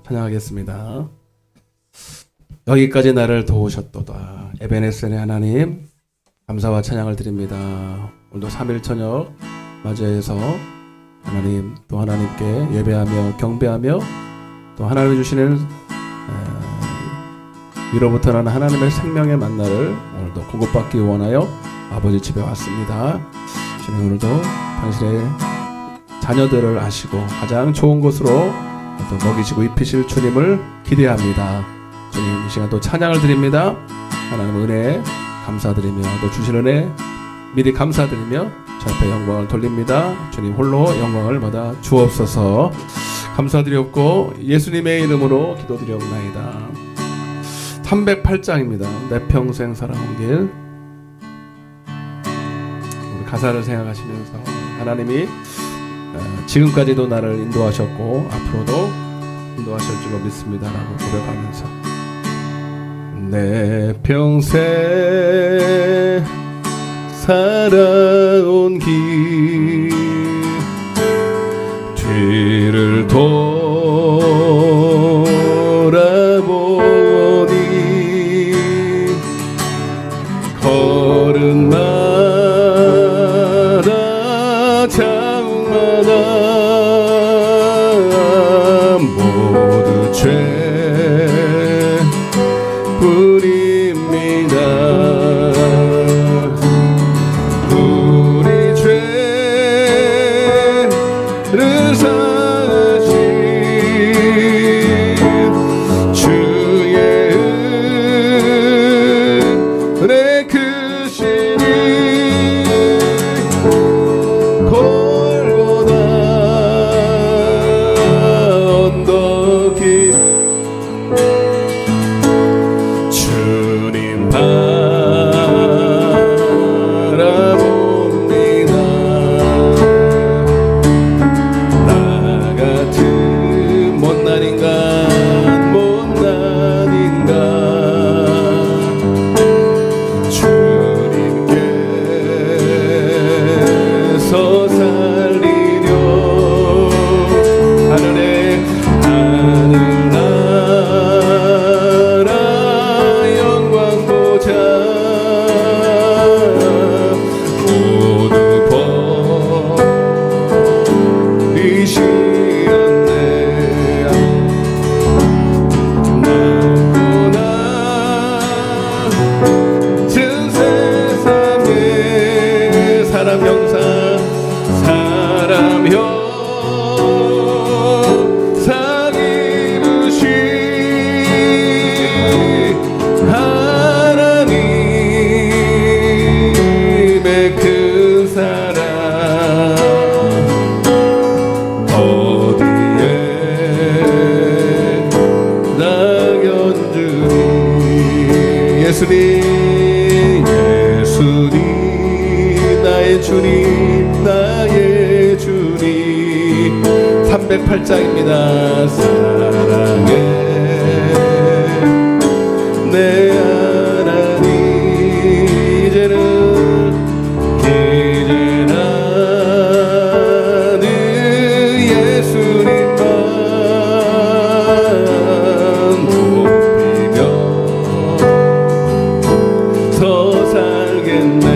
찬양하겠습니다. 여기까지 나를 도우셨도다. 에베네셀의 하나님, 감사와 찬양을 드립니다. 오늘도 3일 저녁 맞이해서 하나님, 또 하나님께 예배하며 경배하며 또 하나님이 주시는 위로부터 나는 하나님의 생명의 만나를 오늘도 공급받기 원하여 아버지 집에 왔습니다. 주님, 오늘도 당신의 자녀들을 아시고 가장 좋은 곳으로 또 먹이시고 입히실 주님을 기대합니다. 주님, 이 시간 또 찬양을 드립니다. 하나님 은혜 감사드리며 또 주신 은혜 미리 감사드리며 주 앞에 영광을 돌립니다. 주님 홀로 영광을 받아 주옵소서. 감사드렸고 예수님의 이름으로 기도드리옵나이다. 308장입니다. 내 평생 살아온 길. 우리 가사를 생각하시면서 하나님이 지금까지도 나를 인도하셨고 앞으로도 인도하실 줄로 믿습니다 라고 고백하면서 내 평생 살아온 길 뒤를 돌아보니 걸음마다 장마다 모두 죄뿐입니다. 우리 죄를 사하신 주의 은혜 크시니 골고다 언덕이 주님 바라봅니다. 나 같은 못난 인간 주님께서 살리려 하늘나라 영광 보자 모두 버리시었네. 나보다 전 세상에 사람 형상 입으신 하나님의 큰 사랑 어디에 낙연주니 예수님 나의 주님 나의 주님. 308장입니다. 사랑해 내 하나님 이제는 나는 예수님만 높이며 서 살겠네.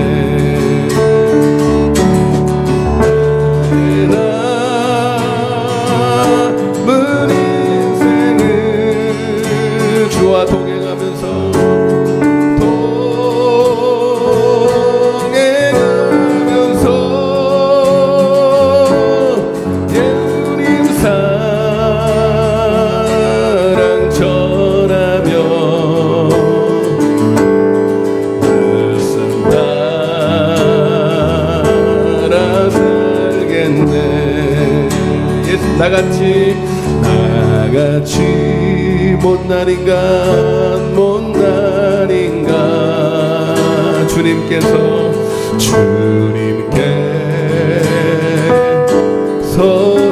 예수님 사랑 전하며 말씀 따라 살겠네. 예수 나같이 못난 인간 주님께서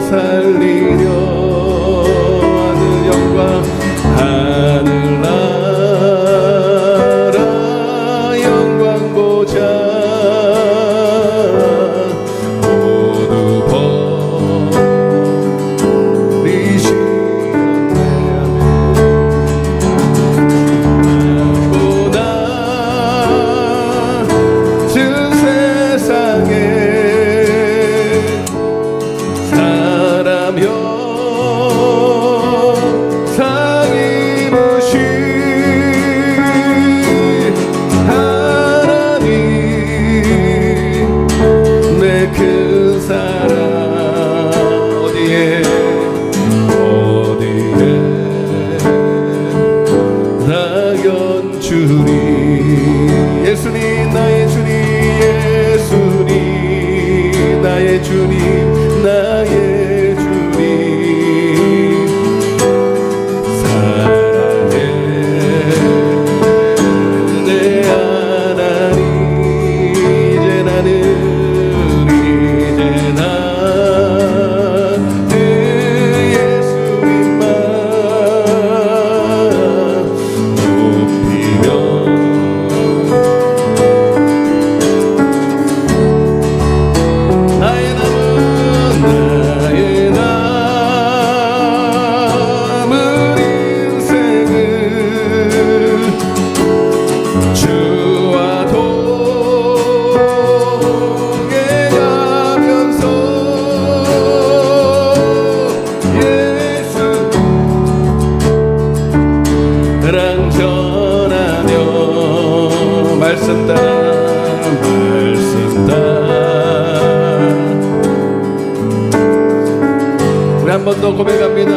살리려 하늘 영광 하늘나라 영광 보자 모두 버리시었네.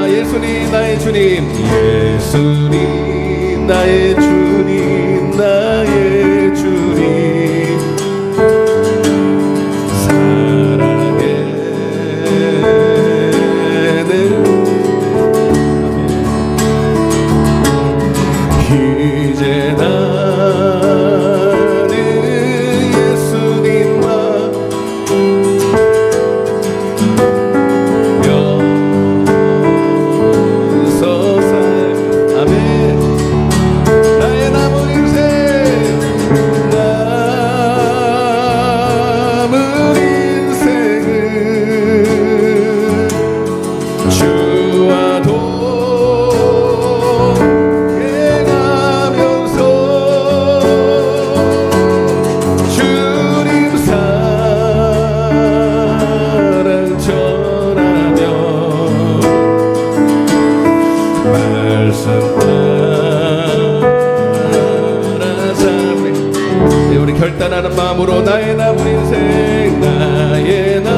예수님 나의 주님, 예수님 나의 주님, 나의 주님 사랑해는 이제 나는 예수님과 결단하는 마음으로 나의 남은 인생, 나의 남은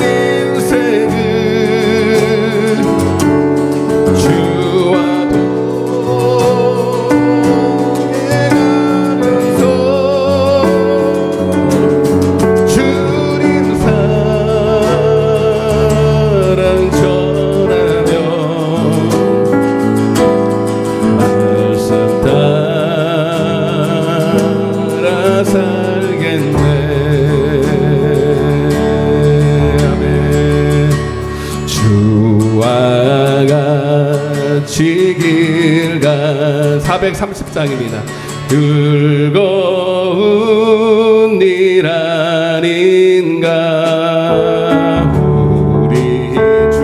인생은 주와 동행하면서 주님 사랑 전하며 말씀 살겠네. 아멘. 주와 같이 길가 430장입니다. 즐거운 일 아닌가. 우리 주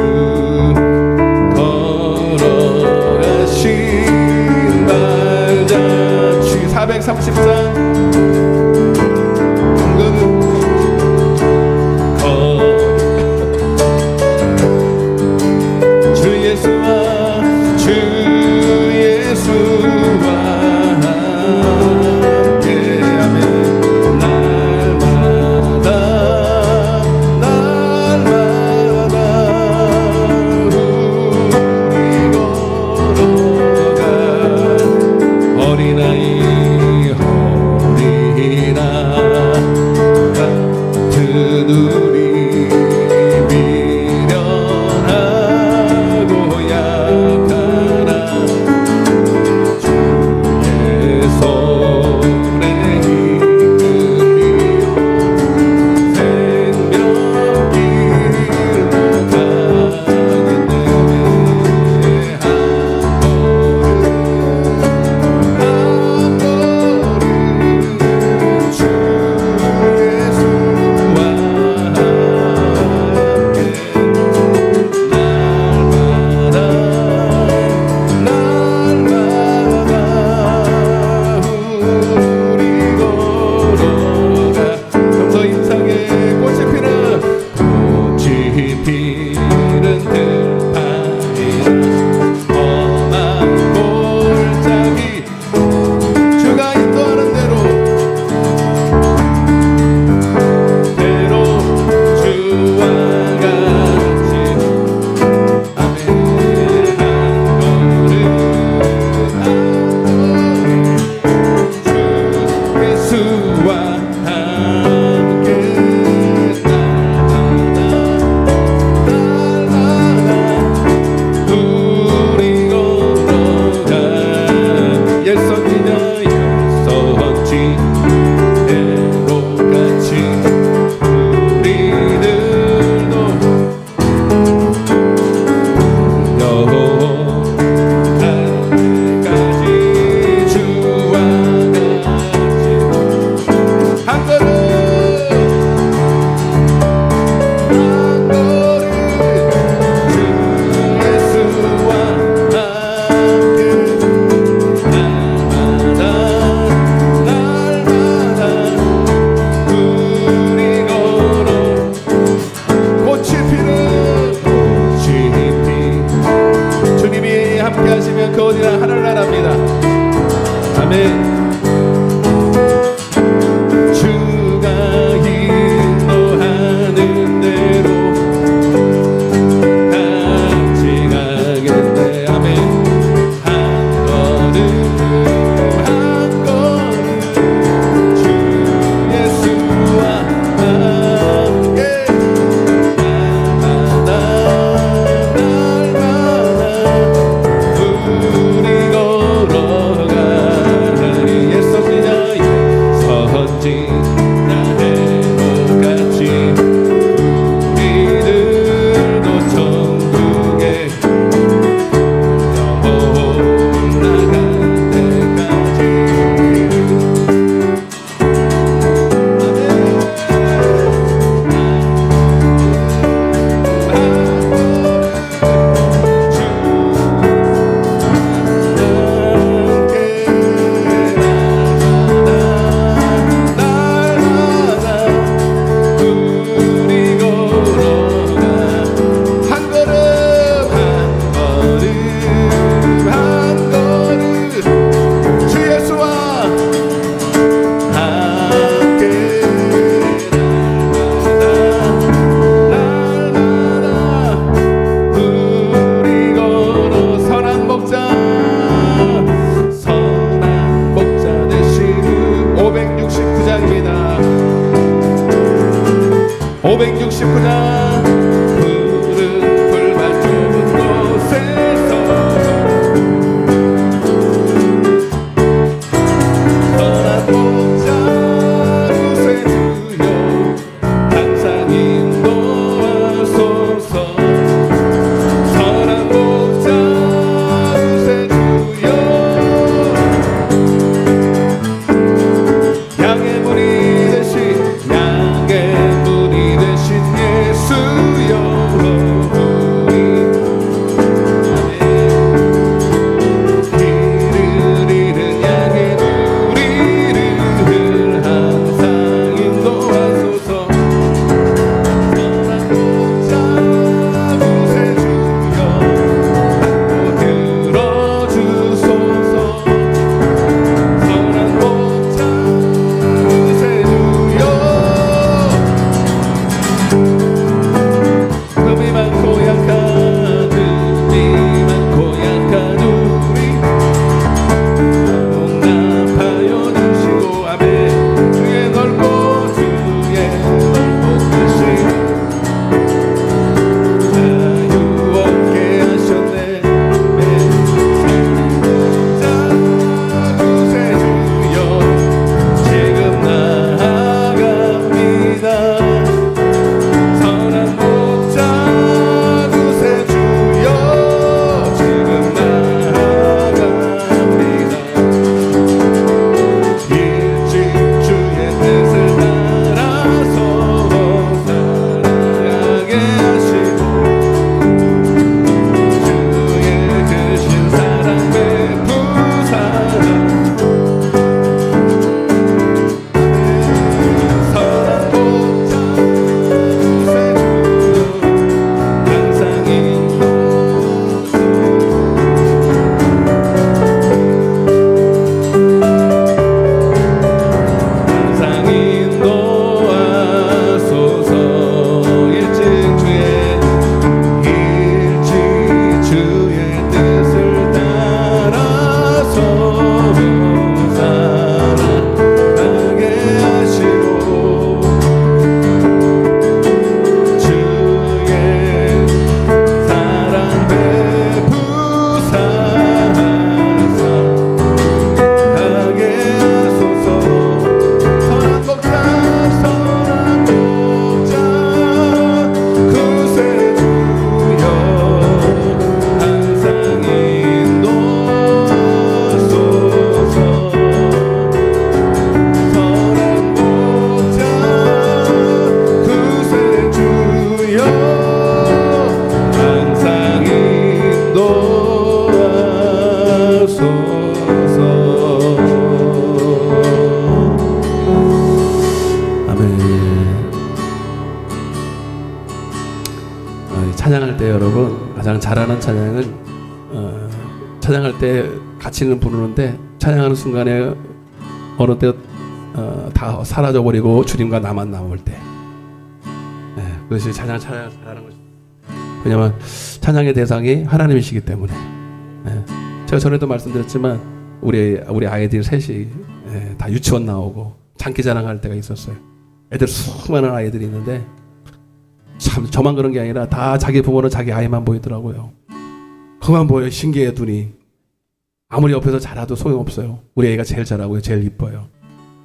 걸어가신 발자취 430장 찬양할 때 여러분 가장 잘하는 찬양은 찬양할 때 같이는 부르는데 찬양하는 순간에 어느 때 다 사라져버리고 주님과 나만 남을 때 그것이 찬양을 잘하는 것입니다. 왜냐하면 찬양의 대상이 하나님이시기 때문에. 제가 전에도 말씀드렸지만 우리 아이들 셋이 다 유치원 나오고 장기자랑할 때가 있었어요. 애들 수많은 아이들이 있는데 참 저만 그런 게 아니라 다 자기 부모는 자기 아이만 보이더라고요. 그만 보여. 신기해 눈이. 아무리 옆에서 잘해도 소용없어요. 우리 애가 제일 잘하고요. 제일 이뻐요.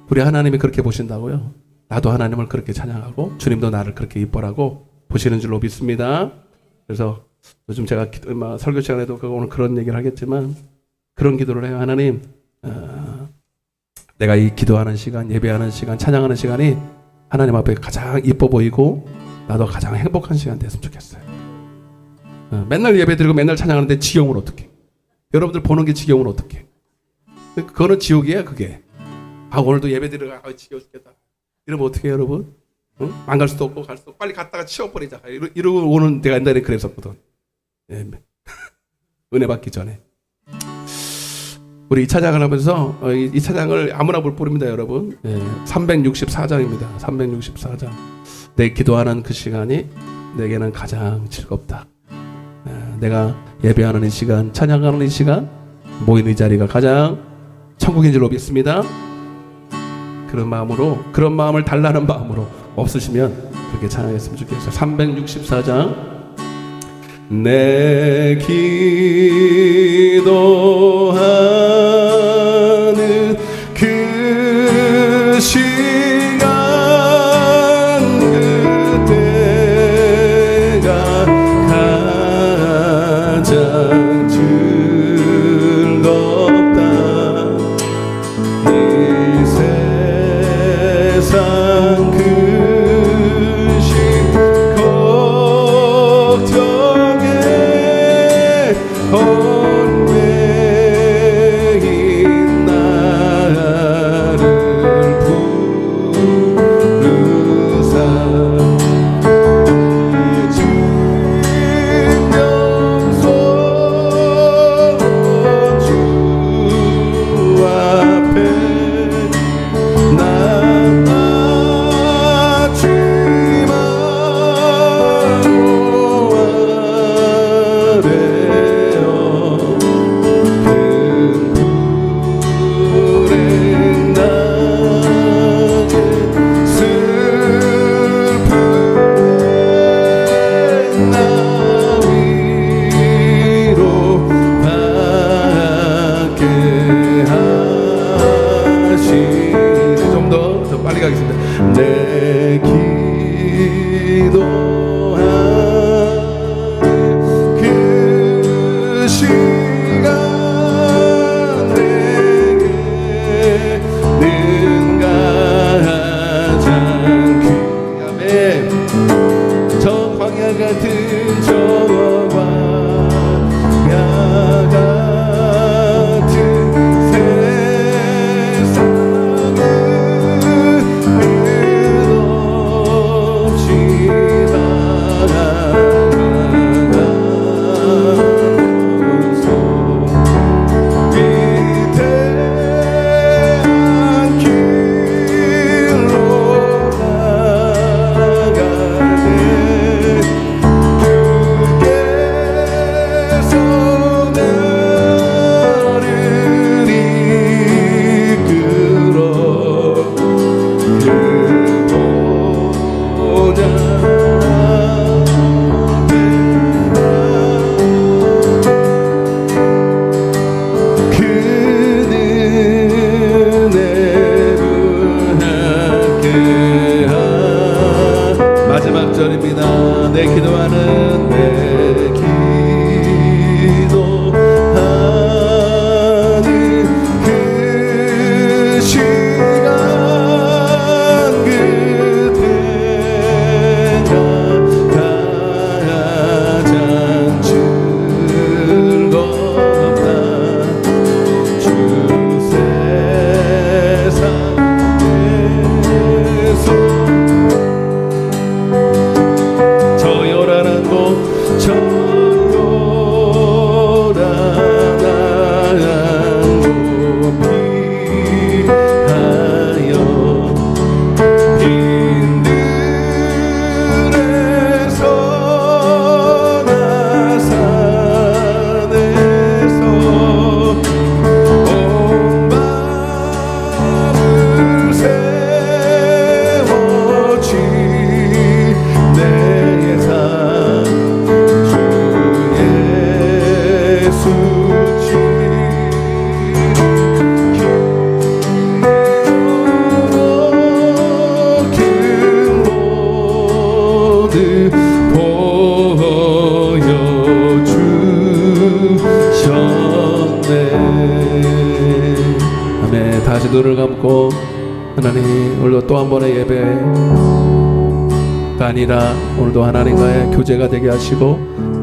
우리 하나님이 그렇게 보신다고요. 나도 하나님을 그렇게 찬양하고 주님도 나를 그렇게 이뻐라고 보시는 줄로 믿습니다. 그래서 요즘 제가 설교 시간에도 오늘 그런 얘기를 하겠지만 그런 기도를 해요. 하나님, 내가 이 기도하는 시간, 예배하는 시간, 찬양하는 시간이 하나님 앞에 가장 이뻐 보이고 나도 가장 행복한 시간 됐으면 좋겠어요. 맨날 예배 드리고 맨날 찬양하는데 지경을 어떻게? 여러분들 보는 게 지경을 어떻게? 그거는 지옥이야 그게. 오늘도 예배 드리고 지겨워 죽겠다. 이러면 어떻게 해요 여러분? 응? 안 갈 수도 없고 갈 수도 없고 빨리 갔다가 치워버리자. 이러고 오는 내가 옛날에 그랬었거든. 은혜 받기 전에. 우리 이 찬양을 하면서 이 찬양을 아무나 볼 뿐입니다 여러분. 364장입니다. 364장. 내 기도하는 그 시간이 내게는 가장 즐겁다. 내가 예배하는 이 시간, 찬양하는 이 시간, 모이는 이 자리가 가장 천국인 줄로 믿습니다. 그런 마음으로, 그런 마음을 달라는 마음으로 없으시면 그렇게 찬양했으면 좋겠어요. 364장. 내 기도하는 그 시간 그때가 가장 즐겁다. 이 세상 그시 걱정에 혼외인 나를 부르사 진명소 주 앞에 나 낮지만 아래요 다시 눈을 감고 하나님 오늘도 또 한 번의 예배가 아니라 오늘도 하나님과의 교제가 되게 하시고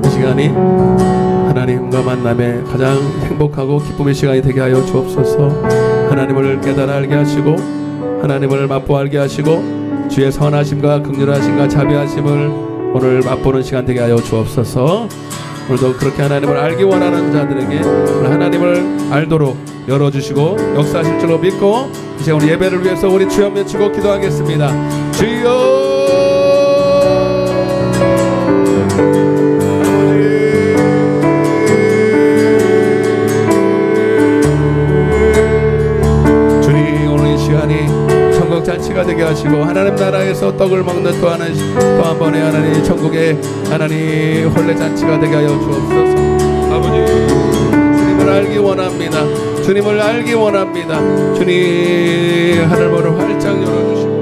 이 시간이 하나님과 만남의 가장 행복하고 기쁨의 시간이 되게 하여 주옵소서. 하나님을 깨달아 알게 하시고 하나님을 맛보아 알게 하시고 주의 선하심과 긍휼하심과 자비하심을 오늘 맛보는 시간 되게 하여 주옵소서. 오늘도 그렇게 하나님을 알기 원하는 자들에게 하나님을 알도록 열어주시고 역사하실 줄로 믿고 이제 우리 예배를 위해서 우리 주여 외치고 기도하겠습니다. 주여 주님, 오늘 이 시간이 천국잔치가 되게 하시고 하나님 나라에서 떡을 먹는 또 한 번의 하나님 천국의 하나님 혼례잔치가 되게 하여 주옵소서. 아버지, 주님을 알기 원합니다. 주님을 알기 원합니다. 주님, 하늘문을 활짝 열어주시고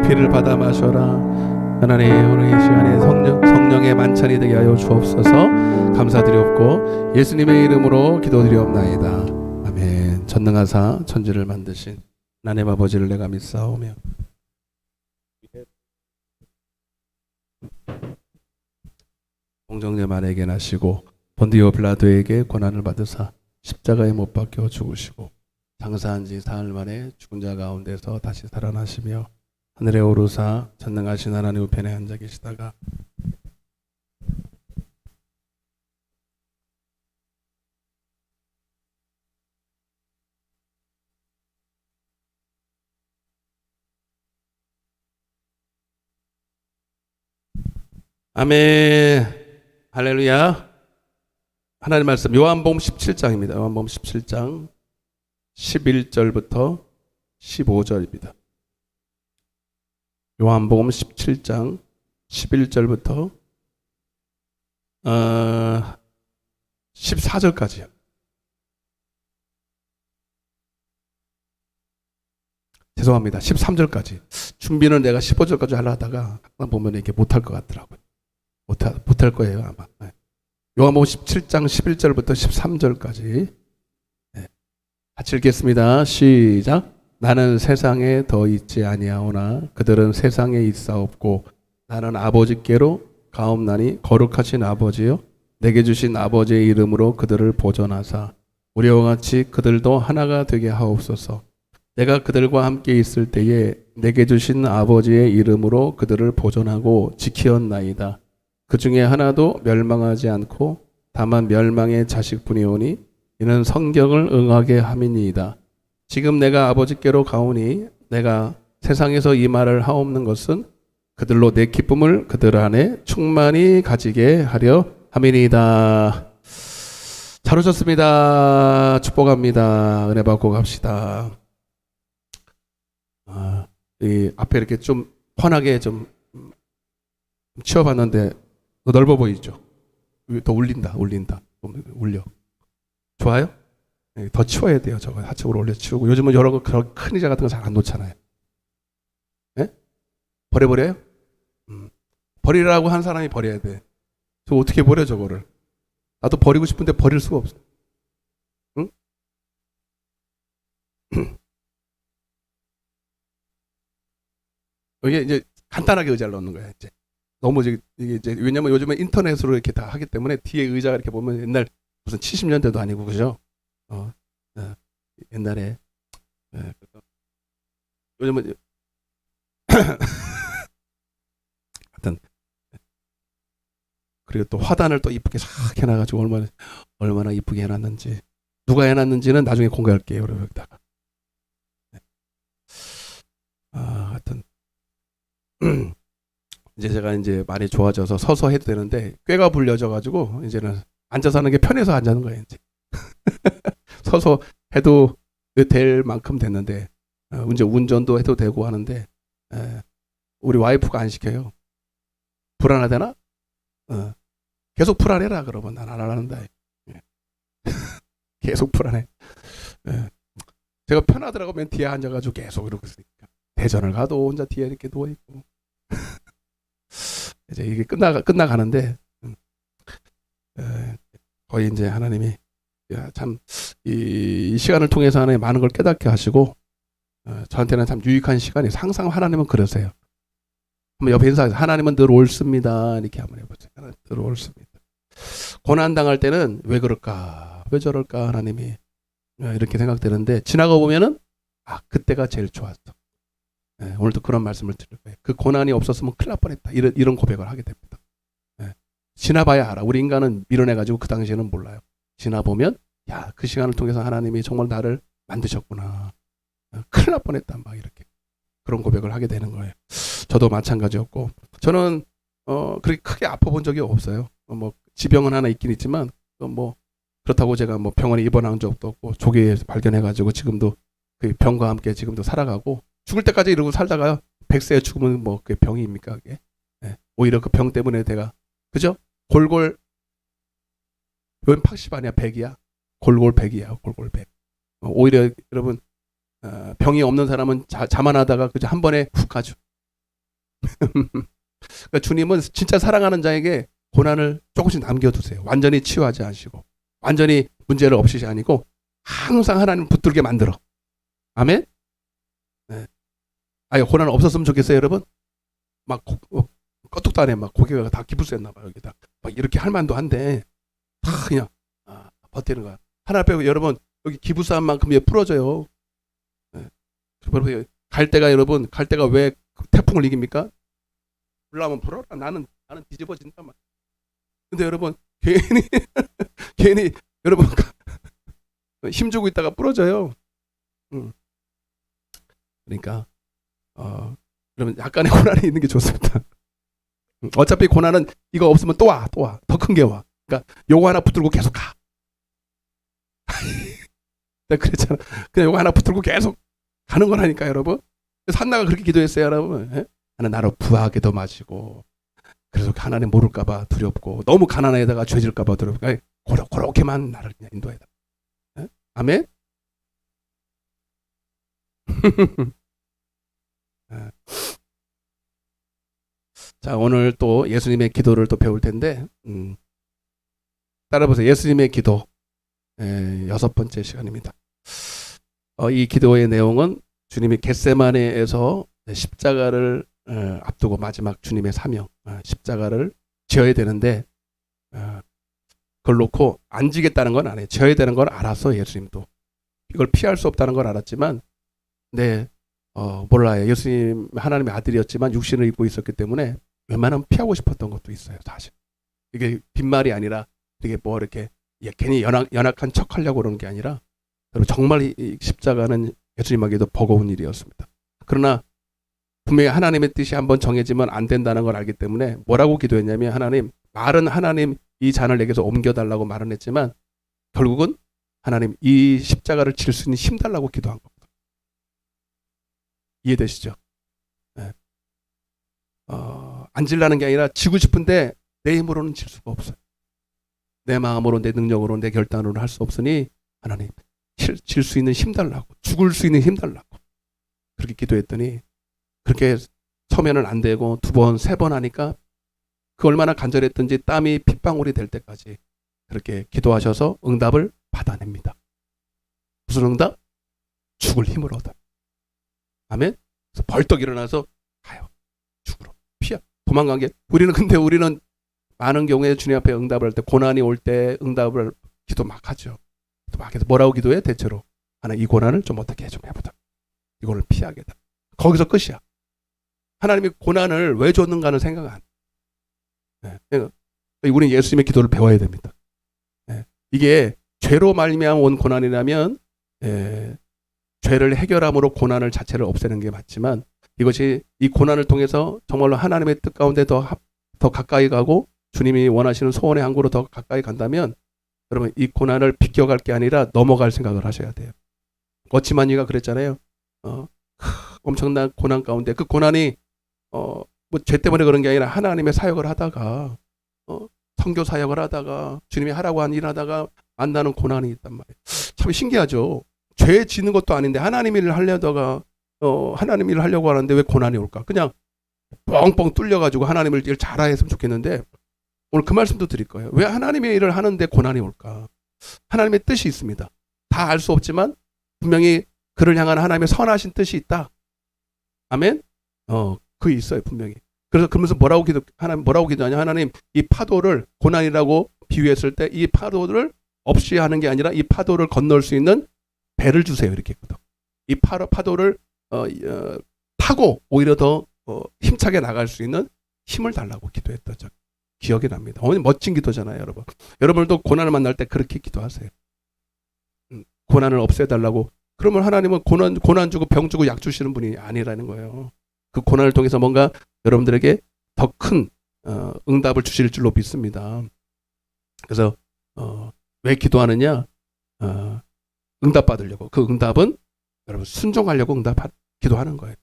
피를 받아 마셔라. 하나님, 오늘 이 시간에 성령의 만찬이 되게 하여 주옵소서. 감사드리옵고 예수님의 이름으로 기도드리옵나이다. 아멘. 전능하사 천지를 만드신 하나님 아버지를 내가 믿사오며 공정례만에게 나시고 본디오 빌라도에게 고난을 받으사 십자가에 못 박혀 죽으시고 장사한 지 사흘 만에 죽은 자 가운데서 다시 살아나시며 하늘에 오르사 전능하신 하나님 우편에 앉아 계시다가 아멘. 할렐루야. 하나님 말씀 요한복음 17장입니다. 요한복음 17장 11절부터 15절입니다. 요한복음 17장 11절부터 14절까지요. 죄송합니다. 13절까지. 준비는 내가 15절까지 하려 하다가 보면 이렇게 못할 것 같더라고요. 못할 거예요, 아마. 요한복음 17장 11절부터 13절까지. 같이 읽겠습니다. 시작. 나는 세상에 더 있지 아니하오나 그들은 세상에 있사옵고 나는 아버지께로 가옵나니 거룩하신 아버지여 내게 주신 아버지의 이름으로 그들을 보존하사 우리와 같이 그들도 하나가 되게 하옵소서. 내가 그들과 함께 있을 때에 내게 주신 아버지의 이름으로 그들을 보존하고 지키었나이다. 그 중에 하나도 멸망하지 않고 다만 멸망의 자식뿐이오니 이는 성경을 응하게 함이니이다. 지금 내가 아버지께로 가오니 내가 세상에서 이 말을 하옵는 것은 그들로 내 기쁨을 그들 안에 충만히 가지게 하려 함이니이다. 잘 오셨습니다. 축복합니다. 은혜 받고 갑시다. 이 앞에 이렇게 좀 훤하게 좀 치워봤는데 넓어 보이죠? 더 울린다. 울려. 좋아요? 더 치워야 돼요. 저거 하층으로 올려 치우고 요즘은 여러 그런 큰 의자 같은 거 잘 안 놓잖아요. 버려버려요? 버리라고 한 사람이 버려야 돼. 저 어떻게 버려 저거를? 나도 버리고 싶은데 버릴 수가 없어. 응? 이게 이제 간단하게 의자를 넣는 거야. 이제 너무 이게 이제 왜냐면 요즘에 인터넷으로 이렇게 다 하기 때문에 뒤에 의자가 이렇게 보면 옛날 무슨 70년대도 아니고 그죠? 어, 어, 옛날에 요즘은 하여튼 그리고 또 화단을 또 이쁘게 싹 해놔가지고 얼마나 이쁘게 해놨는지 누가 해놨는지는 나중에 공개할게요. 여기다가 하여튼 이제 제가 이제 많이 좋아져서 서서 해도 되는데 꾀가 불려져가지고 이제는 앉아서 하는 게 편해서 앉는 거예요. 이제 서서 해도 될 만큼 됐는데 이제 운전도 해도 되고 하는데 우리 와이프가 안 시켜요. 불안하대나? 계속 불안해라 그러면 난 안 하는다. 계속 불안해. 제가 편하더라고 맨 뒤에 앉아가지고 계속 이러고 있으니까 대전을 가도 혼자 뒤에 이렇게 누워 있고 이제 이게 끝나가는데 거의 이제 하나님이 참 이 시간을 통해서 하나님 많은 걸 깨닫게 하시고 저한테는 참 유익한 시간이 항상 하나님은 그러세요. 한번 옆에 인사해서 하나님은 늘 옳습니다 이렇게 한번 해보세요. 하나님 늘 옳습니다. 고난 당할 때는 왜 그럴까 왜 저럴까 하나님이 이렇게 생각되는데 지나가 보면은 그때가 제일 좋았어. 오늘도 그런 말씀을 드릴 거예요. 그 고난이 없었으면 큰일 날 뻔했다. 이런 고백을 하게 됩니다. 지나봐야 알아. 우리 인간은 밀어내가지고 그 당시에는 몰라요. 지나보면 그 시간을 통해서 하나님이 정말 나를 만드셨구나. 큰일 날 뻔했다. 막 이렇게 그런 고백을 하게 되는 거예요. 저도 마찬가지였고 저는 그렇게 크게 아파본 적이 없어요. 뭐 지병은 하나 있긴 있지만 뭐 그렇다고 제가 뭐 병원에 입원한 적도 없고 조기에 발견해가지고 지금도 그 병과 함께 지금도 살아가고 죽을 때까지 이러고 살다가 100세에 죽으면 뭐 그게 병입니까 그게? 오히려 그 병 때문에 내가 그죠? 골골 이건 80 아니야 100이야 골골 100이야 골골 100. 오히려 여러분 병이 없는 사람은 자만하다가 그저 한 번에 훅 가죠. 그러니까 주님은 진짜 사랑하는 자에게 고난을 조금씩 남겨두세요. 완전히 치유하지 않으시고 완전히 문제를 없이시 아니고 항상 하나님 붙들게 만들어. 아멘. 고난 없었으면 좋겠어요 여러분. 막 껐뚝도 안 해. 막 고개가 다 기부스였나 봐요 여기다. 막 이렇게 할 만도 한데 다 그냥 버티는 거야. 하나 빼고 여러분 여기 기부스한 만큼 풀어져요. 여러분 갈 데가 왜 태풍을 이깁니까? 불나면 불어라. 나는 뒤집어진단 말이야. 근데 여러분 괜히 여러분 힘주고 있다가 부러져요. 그러니까 여러분 약간의 고난이 있는 게 좋습니다. 어차피 고난은 이거 없으면 또 와. 더 큰 게 와. 그러니까 요거 하나 붙들고 계속 가. 내가 그랬잖아. 그냥 요거 하나 붙들고 계속 가는 거라니까 여러분. 그래서 한나가 그렇게 기도했어요 여러분. 하나님 나로 부하게도 마시고 그래서 하나님 모를까봐 두렵고 너무 가난해다가 죄질까봐 두렵고 그렇게만 나를 그냥 인도해라. 아멘. 자 오늘 또 예수님의 기도를 또 배울 텐데 따라보세요. 예수님의 기도 6번째 시간입니다. 이 기도의 내용은 주님이 겟세마네에서 십자가를 앞두고 마지막 주님의 사명 십자가를 지어야 되는데 그걸 놓고 안 지겠다는 건 아니에요. 지어야 되는 걸 알았어 예수님도. 이걸 피할 수 없다는 걸 알았지만 몰라요. 예수님 하나님의 아들이었지만 육신을 입고 있었기 때문에 웬만하면 피하고 싶었던 것도 있어요. 사실 이게 빈말이 아니라 이게 뭐 이렇게 괜히 연약한 척 하려고 그러는 게 아니라 정말 이 십자가는 예수님에게도 버거운 일이었습니다. 그러나 분명히 하나님의 뜻이 한번 정해지면 안 된다는 걸 알기 때문에 뭐라고 기도했냐면 하나님 이 잔을 내게서 옮겨달라고 말은 했지만 결국은 하나님 이 십자가를 질 수 있는 힘 달라고 기도한 겁니다. 이해되시죠? 안 질라는 게 아니라 지고 싶은데 내 힘으로는 질 수가 없어요. 내 마음으로 내 능력으로 내 결단으로 할 수 없으니 하나님 질 수 있는 힘 달라고 죽을 수 있는 힘 달라고 그렇게 기도했더니 그렇게 서면은 안 되고 2번, 3번 하니까 그 얼마나 간절했든지 땀이 핏방울이 될 때까지 그렇게 기도하셔서 응답을 받아냅니다. 무슨 응답? 죽을 힘을 얻어요. 아멘? 그래서 벌떡 일어나서 가요. 죽으러. 피하. 도망간 게. 우리는 많은 경우에 주님 앞에 응답을 할 때, 고난이 올 때 응답을 기도 막 하죠. 기도 막 해서 뭐라고 기도해? 대체로. 하나님 이 고난을 좀 어떻게 좀 해보자. 이거를 피하겠다. 거기서 끝이야. 하나님이 고난을 왜 줬는가는 생각 안 해요. 네. 우리는 예수님의 기도를 배워야 됩니다. 네. 이게 죄로 말미암아 온 고난이라면 죄를 해결함으로 고난을 자체를 없애는 게 맞지만, 이것이 이 고난을 통해서 정말로 하나님의 뜻 가운데 더 가까이 가고 주님이 원하시는 소원의 항구로 더 가까이 간다면, 여러분 이 고난을 비껴갈 게 아니라 넘어갈 생각을 하셔야 돼요. 거치만이가 그랬잖아요. 엄청난 고난 가운데 그 고난이 뭐 죄 때문에 그런 게 아니라 하나님의 사역을 하다가 선교 사역을 하다가 주님이 하라고 한 일을 하다가 만나는 고난이 있단 말이에요. 참 신기하죠. 죄 지는 것도 아닌데 하나님 일을 하려다가 하나님 일을 하려고 하는데 왜 고난이 올까? 그냥 뻥뻥 뚫려가지고 하나님을 일 잘했으면 좋겠는데, 오늘 그 말씀도 드릴 거예요. 왜 하나님의 일을 하는데 고난이 올까? 하나님의 뜻이 있습니다. 다 알 수 없지만 분명히 그를 향한 하나님의 선하신 뜻이 있다. 아멘? 그게 있어요, 분명히. 그래서 그러면서 뭐라고 기도하냐? 하나님, 이 파도를 고난이라고 비유했을 때 이 파도를 없이 하는 게 아니라 이 파도를 건널 수 있는 배를 주세요. 이렇게 했거든. 이 파도를 타고 오히려 더 힘차게 나갈 수 있는 힘을 달라고 기도했던 적 기억이 납니다. 멋진 기도잖아요, 여러분. 여러분도 고난을 만날 때 그렇게 기도하세요. 고난을 없애달라고. 그러면 하나님은 고난 주고 병 주고 약 주시는 분이 아니라는 거예요. 그 고난을 통해서 뭔가 여러분들에게 더 큰 응답을 주실 줄로 믿습니다. 그래서 왜 기도하느냐? 응답 받으려고. 그 응답은 여러분 순종하려고 기도하는 거예요.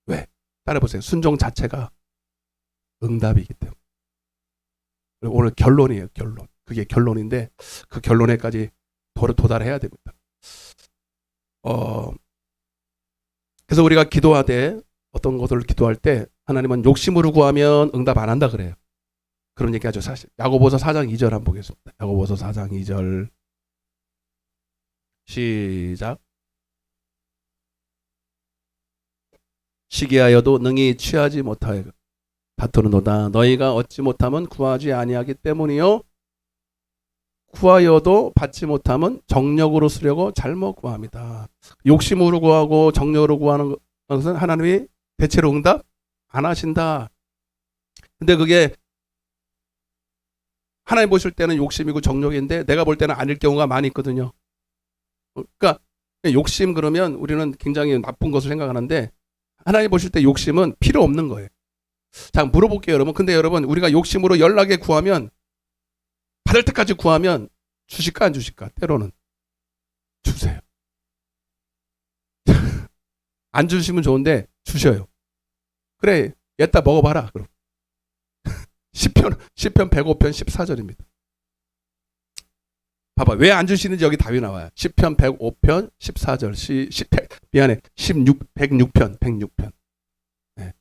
왜? 따라해보세요. 순종 자체가 응답이기 때문에. 오늘 결론이에요. 결론. 그게 결론인데 그 결론에까지 도달해야 됩니다. 그래서 우리가 기도하되 어떤 것을 기도할 때 하나님은 욕심으로 구하면 응답 안 한다 그래요. 그런 얘기하죠. 사실 야고보서 4장 2절 한번 보겠습니다. 야고보서 4장 2절 시작. 시기하여도 능히 취하지 못하여 다투는도다. 너희가 얻지 못하면 구하지 아니하기 때문이요. 구하여도 받지 못하면 정력으로 쓰려고 잘못 구합니다. 욕심으로 구하고 정력으로 구하는 것은 하나님이 대체로 응답 안 하신다. 근데 그게 하나님 보실 때는 욕심이고 정력인데 내가 볼 때는 아닐 경우가 많이 있거든요. 그러니까 욕심 그러면 우리는 굉장히 나쁜 것을 생각하는데, 하나님 보실 때 욕심은 필요 없는 거예요. 자, 물어볼게요, 여러분. 근데 여러분, 우리가 욕심으로 연락에 구하면, 받을 때까지 구하면 주실까 안 주실까? 때로는 주세요. 안 주시면 좋은데 주셔요. 그래, 얘따 먹어봐라. 그럼 시편 105편 14절입니다. 봐봐, 왜 안 주시는지 여기 답이 나와요. 시편 105편 14절. 106편. 네.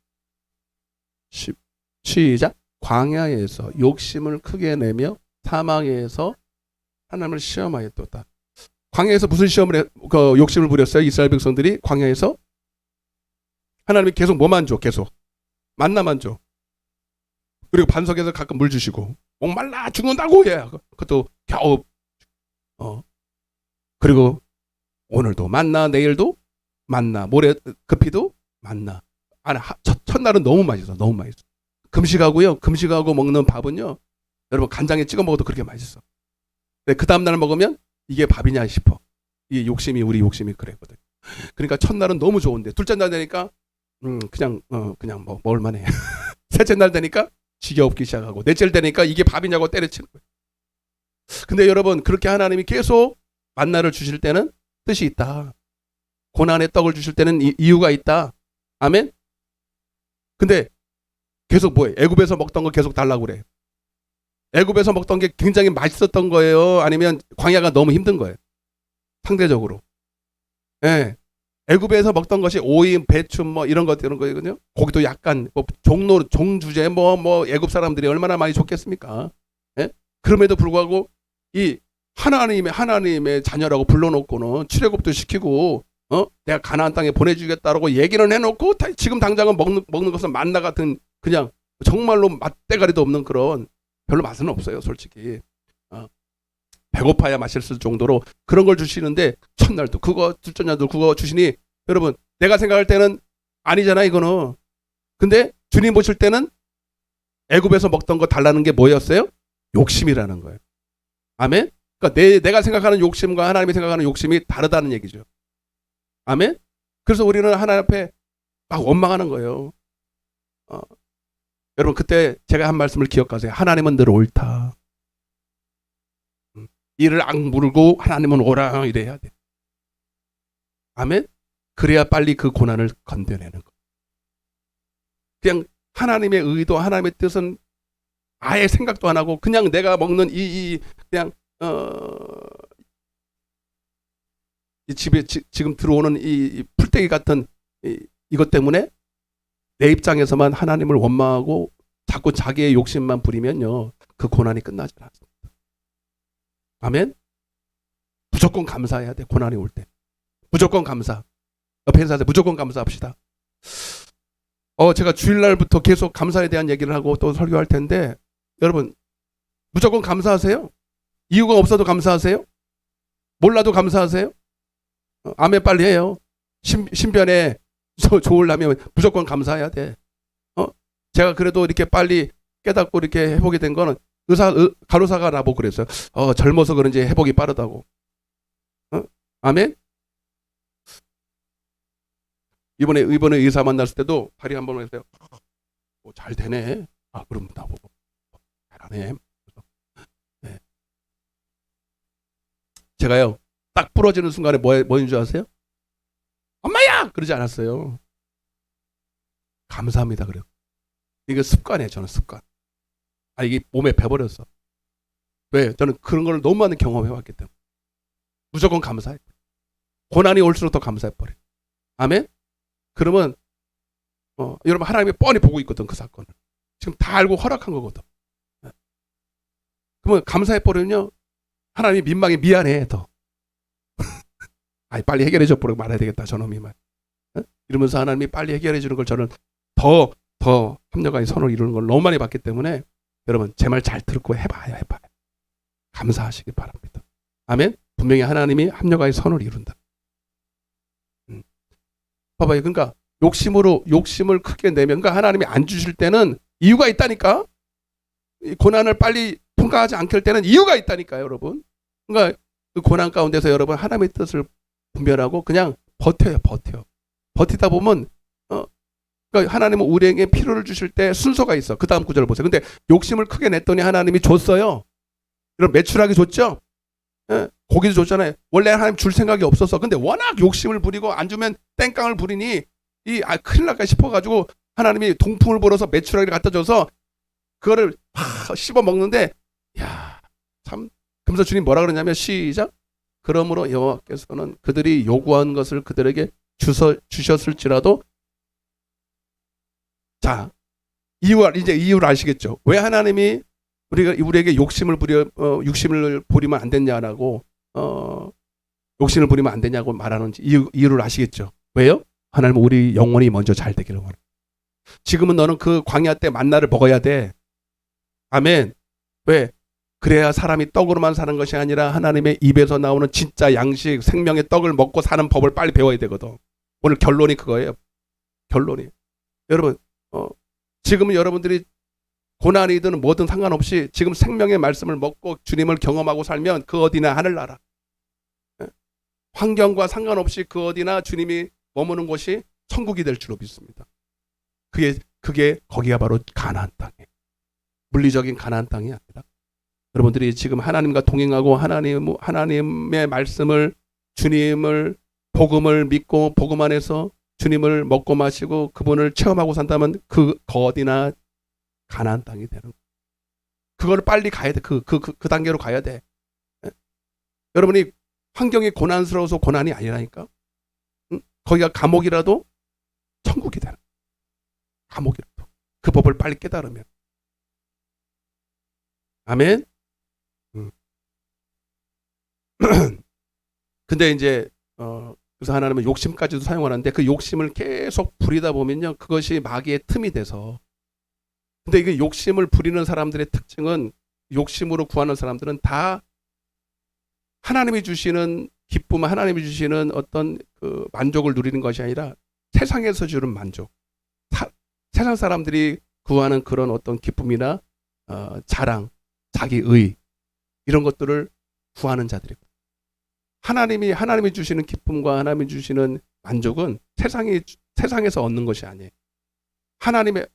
시작. 광야에서 욕심을 크게 내며 사막에서 하나님을 시험하였도다. 광야에서 무슨 시험을 욕심을 부렸어요? 이스라엘 백성들이 광야에서 하나님이 계속 뭐만 줘? 계속 만나만 줘. 그리고 반석에서 가끔 물 주시고, 목말라 죽는다고 해. 그것도 겨우 그리고 오늘도 만나, 내일도 만나, 모레 급히도 만나. 첫날은 너무 맛있어. 너무 맛있어. 금식하고 먹는 밥은요, 여러분 간장에 찍어 먹어도 그렇게 맛있어. 근데 그 다음날 먹으면 이게 밥이냐 싶어. 이게 우리 욕심이 그랬거든. 그러니까 첫날은 너무 좋은데 둘째 날 되니까 그냥 먹을만해. 셋째 날 되니까 지겨웠기 시작하고, 넷째 되니까 이게 밥이냐고 때려치는 거예요. 근데 여러분, 그렇게 하나님이 계속 만나를 주실 때는 뜻이 있다. 고난의 떡을 주실 때는 이유가 있다. 아멘. 근데 계속 뭐예요? 애굽에서 먹던 거 계속 달라고 그래. 애굽에서 먹던 게 굉장히 맛있었던 거예요? 아니면 광야가 너무 힘든 거예요? 상대적으로. 예. 애굽에서 먹던 것이 오이, 배추 뭐 이런 것 이런 거거든요. 고기도 약간 뭐 종주제 뭐 애굽 사람들이 얼마나 많이 줬겠습니까? 예? 그럼에도 불구하고 이 하나님의 자녀라고 불러놓고는 출애굽도 시키고 내가 가나안 땅에 보내주겠다라고 얘기는 해놓고 지금 당장은 먹는 것은 만나 같은 그냥 정말로 맛대가리도 없는 그런 별로 맛은 없어요, 솔직히. 배고파야 맛있을 정도로 그런 걸 주시는데 첫날도 그거 둘째 날도 그거 주시니 여러분 내가 생각할 때는 아니잖아 이거는. 근데 주님 보실 때는 애굽에서 먹던 거 달라는 게 뭐였어요? 욕심이라는 거예요. 아멘. 그러니까 내가 생각하는 욕심과 하나님이 생각하는 욕심이 다르다는 얘기죠. 아멘. 그래서 우리는 하나님 앞에 막 원망하는 거예요. 여러분 그때 제가 한 말씀을 기억하세요. 하나님은 늘 옳다. 이를 악물고 하나님은 오라 이래야 돼. 아멘. 그래야 빨리 그 고난을 건져내는 거. 그냥 하나님의 의도, 하나님의 뜻은 아예 생각도 안 하고 그냥 내가 먹는 그냥 이 집에 지금 들어오는 이 풀떼기 같은 이것 때문에 내 입장에서만 하나님을 원망하고 자꾸 자기의 욕심만 부리면요 그 고난이 끝나지 않습니다. 아멘. 무조건 감사해야 돼. 고난이 올 때 무조건 감사. 옆에 인사하세요. 무조건 감사합시다. 제가 주일날부터 계속 감사에 대한 얘기를 하고 또 설교할 텐데 여러분 무조건 감사하세요. 이유가 없어도 감사하세요. 몰라도 감사하세요. 아멘 빨리 해요. 신변에 좋으려면 무조건 감사해야 돼. 제가 그래도 이렇게 빨리 깨닫고 이렇게 회복이 된 거는 간호사가 나보고 그랬어요. 젊어서 그런지 회복이 빠르다고. 아멘. 이번에 의사 만났을 때도 다리 한번 했어요. 잘 되네. 그럼 나보고 잘하네. 네. 제가요 딱 부러지는 순간에 뭐인 줄 아세요? 엄마야! 그러지 않았어요. 감사합니다 그래요. 이게 습관이에요. 저는 습관. 이게 몸에 배버렸어. 왜? 저는 그런 걸 너무 많은 경험해왔기 때문에. 무조건 감사해. 고난이 올수록 더 감사해버려. 아멘? 그러면 여러분 하나님이 뻔히 보고 있거든 그 사건을. 지금 다 알고 허락한 거거든. 그러면 감사해버리면요 하나님이 민망해 미안해 더. 빨리 해결해줘 버리고 말해야 되겠다 저놈이 말. 이러면서 하나님이 빨리 해결해 주는 걸 저는 더 합력하게 선을 이루는 걸 너무 많이 봤기 때문에 여러분 제 말 잘 듣고 해봐요. 감사하시기 바랍니다. 아멘. 분명히 하나님이 합력하게 선을 이룬다. 봐봐요. 그러니까 욕심을 크게 내면 그러니까 하나님이 안 주실 때는 이유가 있다니까. 고난을 빨리 통과하지 않게 할 때는 이유가 있다니까요, 여러분. 그러니까 그 고난 가운데서 여러분 하나님의 뜻을 분별하고 그냥 버텨요. 버티다 보면 그러니까 하나님은 우리에게 필요를 주실 때 순서가 있어. 그 다음 구절을 보세요. 근데 욕심을 크게 냈더니 하나님이 줬어요. 이런 매출하게 줬죠. 고기도 줬잖아요. 원래 하나님 줄 생각이 없었어. 근데 워낙 욕심을 부리고 안 주면 땡깡을 부리니 큰일 날까 싶어가지고 하나님이 동풍을 불어서 매출하기를 갖다 줘서 그거를 씹어 먹는데 참 그러면서 주님 뭐라 그러냐면 시작. 그러므로 여호와께서는 그들이 요구한 것을 그들에게 주셨을지라도 자 이유를 아시겠죠? 왜 하나님이 우리에게 욕심을 부리면 안 됐냐라고 욕심을 부리면 안 되냐고 말하는지 이유를 아시겠죠? 왜요? 하나님은 우리 영혼이 먼저 잘 되기를 원해. 지금은 너는 그 광야 때 만나를 먹어야 돼. 아멘. 왜? 그래야 사람이 떡으로만 사는 것이 아니라 하나님의 입에서 나오는 진짜 양식 생명의 떡을 먹고 사는 법을 빨리 배워야 되거든. 오늘 결론이 그거예요. 결론이. 여러분 지금은 여러분들이 고난이든 뭐든 상관없이 지금 생명의 말씀을 먹고 주님을 경험하고 살면 그 어디나 하늘나라. 환경과 상관없이 그 어디나 주님이 머무는 곳이 천국이 될 줄로 믿습니다. 그게 거기가 바로 가나안 땅이에요. 물리적인 가나안 땅이 아니라 여러분들이 지금 하나님과 동행하고 하나님의 말씀을 주님을 복음을 믿고 복음 안에서 주님을 먹고 마시고 그분을 체험하고 산다면 그 어디나 가나안 땅이 되는 거예요. 그걸 빨리 가야 돼. 그 단계로 가야 돼. 여러분이 환경이 고난스러워서 고난이 아니라니까. 거기가 감옥이라도 천국이 되는. 감옥이라도 그 법을 빨리 깨달으면. 아멘. 근데 이제 그래서 하나님은 욕심까지도 사용하는데 그 욕심을 계속 부리다 보면요, 그것이 마귀의 틈이 돼서. 근데 이게 욕심을 부리는 사람들의 특징은, 욕심으로 구하는 사람들은 다 하나님이 주시는 기쁨, 하나님이 주시는 어떤 그 만족을 누리는 것이 아니라 세상에서 주는 만족, 세상 사람들이 구하는 그런 어떤 기쁨이나 자랑, 자기의, 이런 것들을 구하는 자들이고, 하나님이 주시는 기쁨과 하나님이 주시는 만족은 세상에서 얻는 것이 아니에요.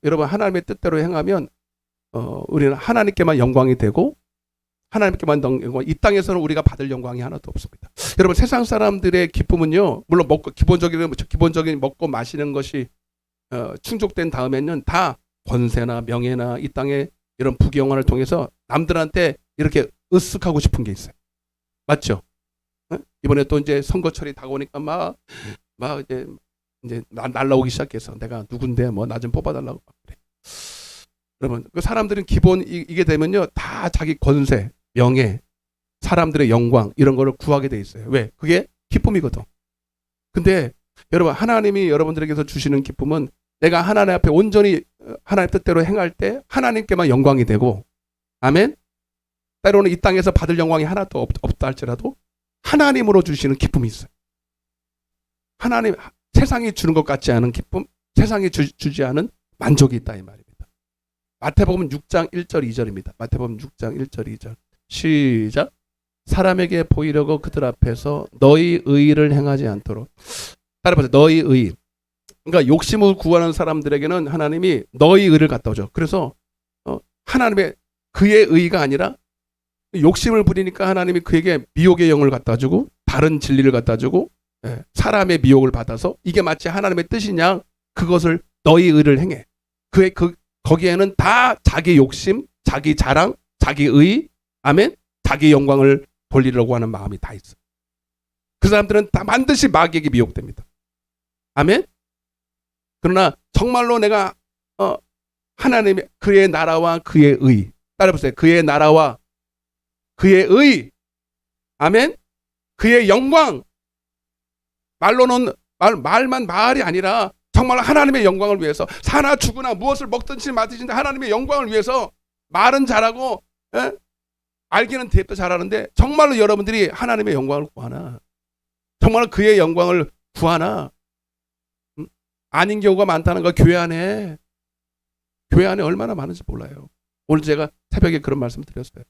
여러분, 하나님의 뜻대로 행하면 우리는 하나님께만 영광이 되고, 하나님께만 영광, 이 땅에서는 우리가 받을 영광이 하나도 없습니다. 여러분, 세상 사람들의 기쁨은요, 물론 기본적인 먹고 마시는 것이 충족된 다음에는 다 권세나 명예나 이 땅의 이런 부귀영화를 통해서 남들한테 이렇게 으쓱하고 싶은 게 있어요. 맞죠? 이번에 또 이제 선거철이 다가오니까 막 이제 날라오기 시작해서 내가 누군데 뭐 나 좀 뽑아달라고 막 그래. 여러분, 그 사람들은 기본 이게 되면요, 다 자기 권세, 명예, 사람들의 영광, 이런 거를 구하게 돼 있어요. 왜? 그게 기쁨이거든. 근데 여러분, 하나님이 여러분들에게서 주시는 기쁨은 내가 하나님 앞에 온전히 하나님 뜻대로 행할 때 하나님께만 영광이 되고, 아멘? 때로는 이 땅에서 받을 영광이 하나도 없다 할지라도 하나님으로 주시는 기쁨이 있어요. 하나님, 세상이 주는 것 같지 않은 기쁨, 세상이 주지 않은 만족이 있다, 이 말입니다. 마태복음 6장 1절 2절입니다. 마태복음 6장 1절 2절. 시작. 사람에게 보이려고 그들 앞에서 너희 의를 행하지 않도록. 따라보세요. 너희 의. 그러니까 욕심을 구하는 사람들에게는 하나님이 너희 의를 갖다 오죠. 그래서 하나님의 그의 의가 아니라 욕심을 부리니까 하나님이 그에게 미혹의 영을 갖다 주고, 다른 진리를 갖다 주고, 사람의 미혹을 받아서 이게 마치 하나님의 뜻이냐, 그것을 너희 의를 행해. 거기에는 다 자기 욕심, 자기 자랑, 자기 의, 아멘, 자기 영광을 돌리려고 하는 마음이 다 있어. 그 사람들은 다 반드시 마귀에게 미혹됩니다. 아멘. 그러나 정말로 내가 하나님의 그의 나라와 그의 의, 따라보세요. 그의 나라와 그의 의, 아멘, 그의 영광, 말만 말이 아니라 정말 하나님의 영광을 위해서 사나 죽으나 무엇을 먹든지 마든지 하나님의 영광을 위해서 말은 잘하고 알기는 대입도 잘하는데 정말로 여러분들이 하나님의 영광을 구하나, 정말 그의 영광을 구하나, 아닌 경우가 많다는 거. 교회 안에 얼마나 많은지 몰라요. 오늘 제가 새벽에 그런 말씀 드렸어요.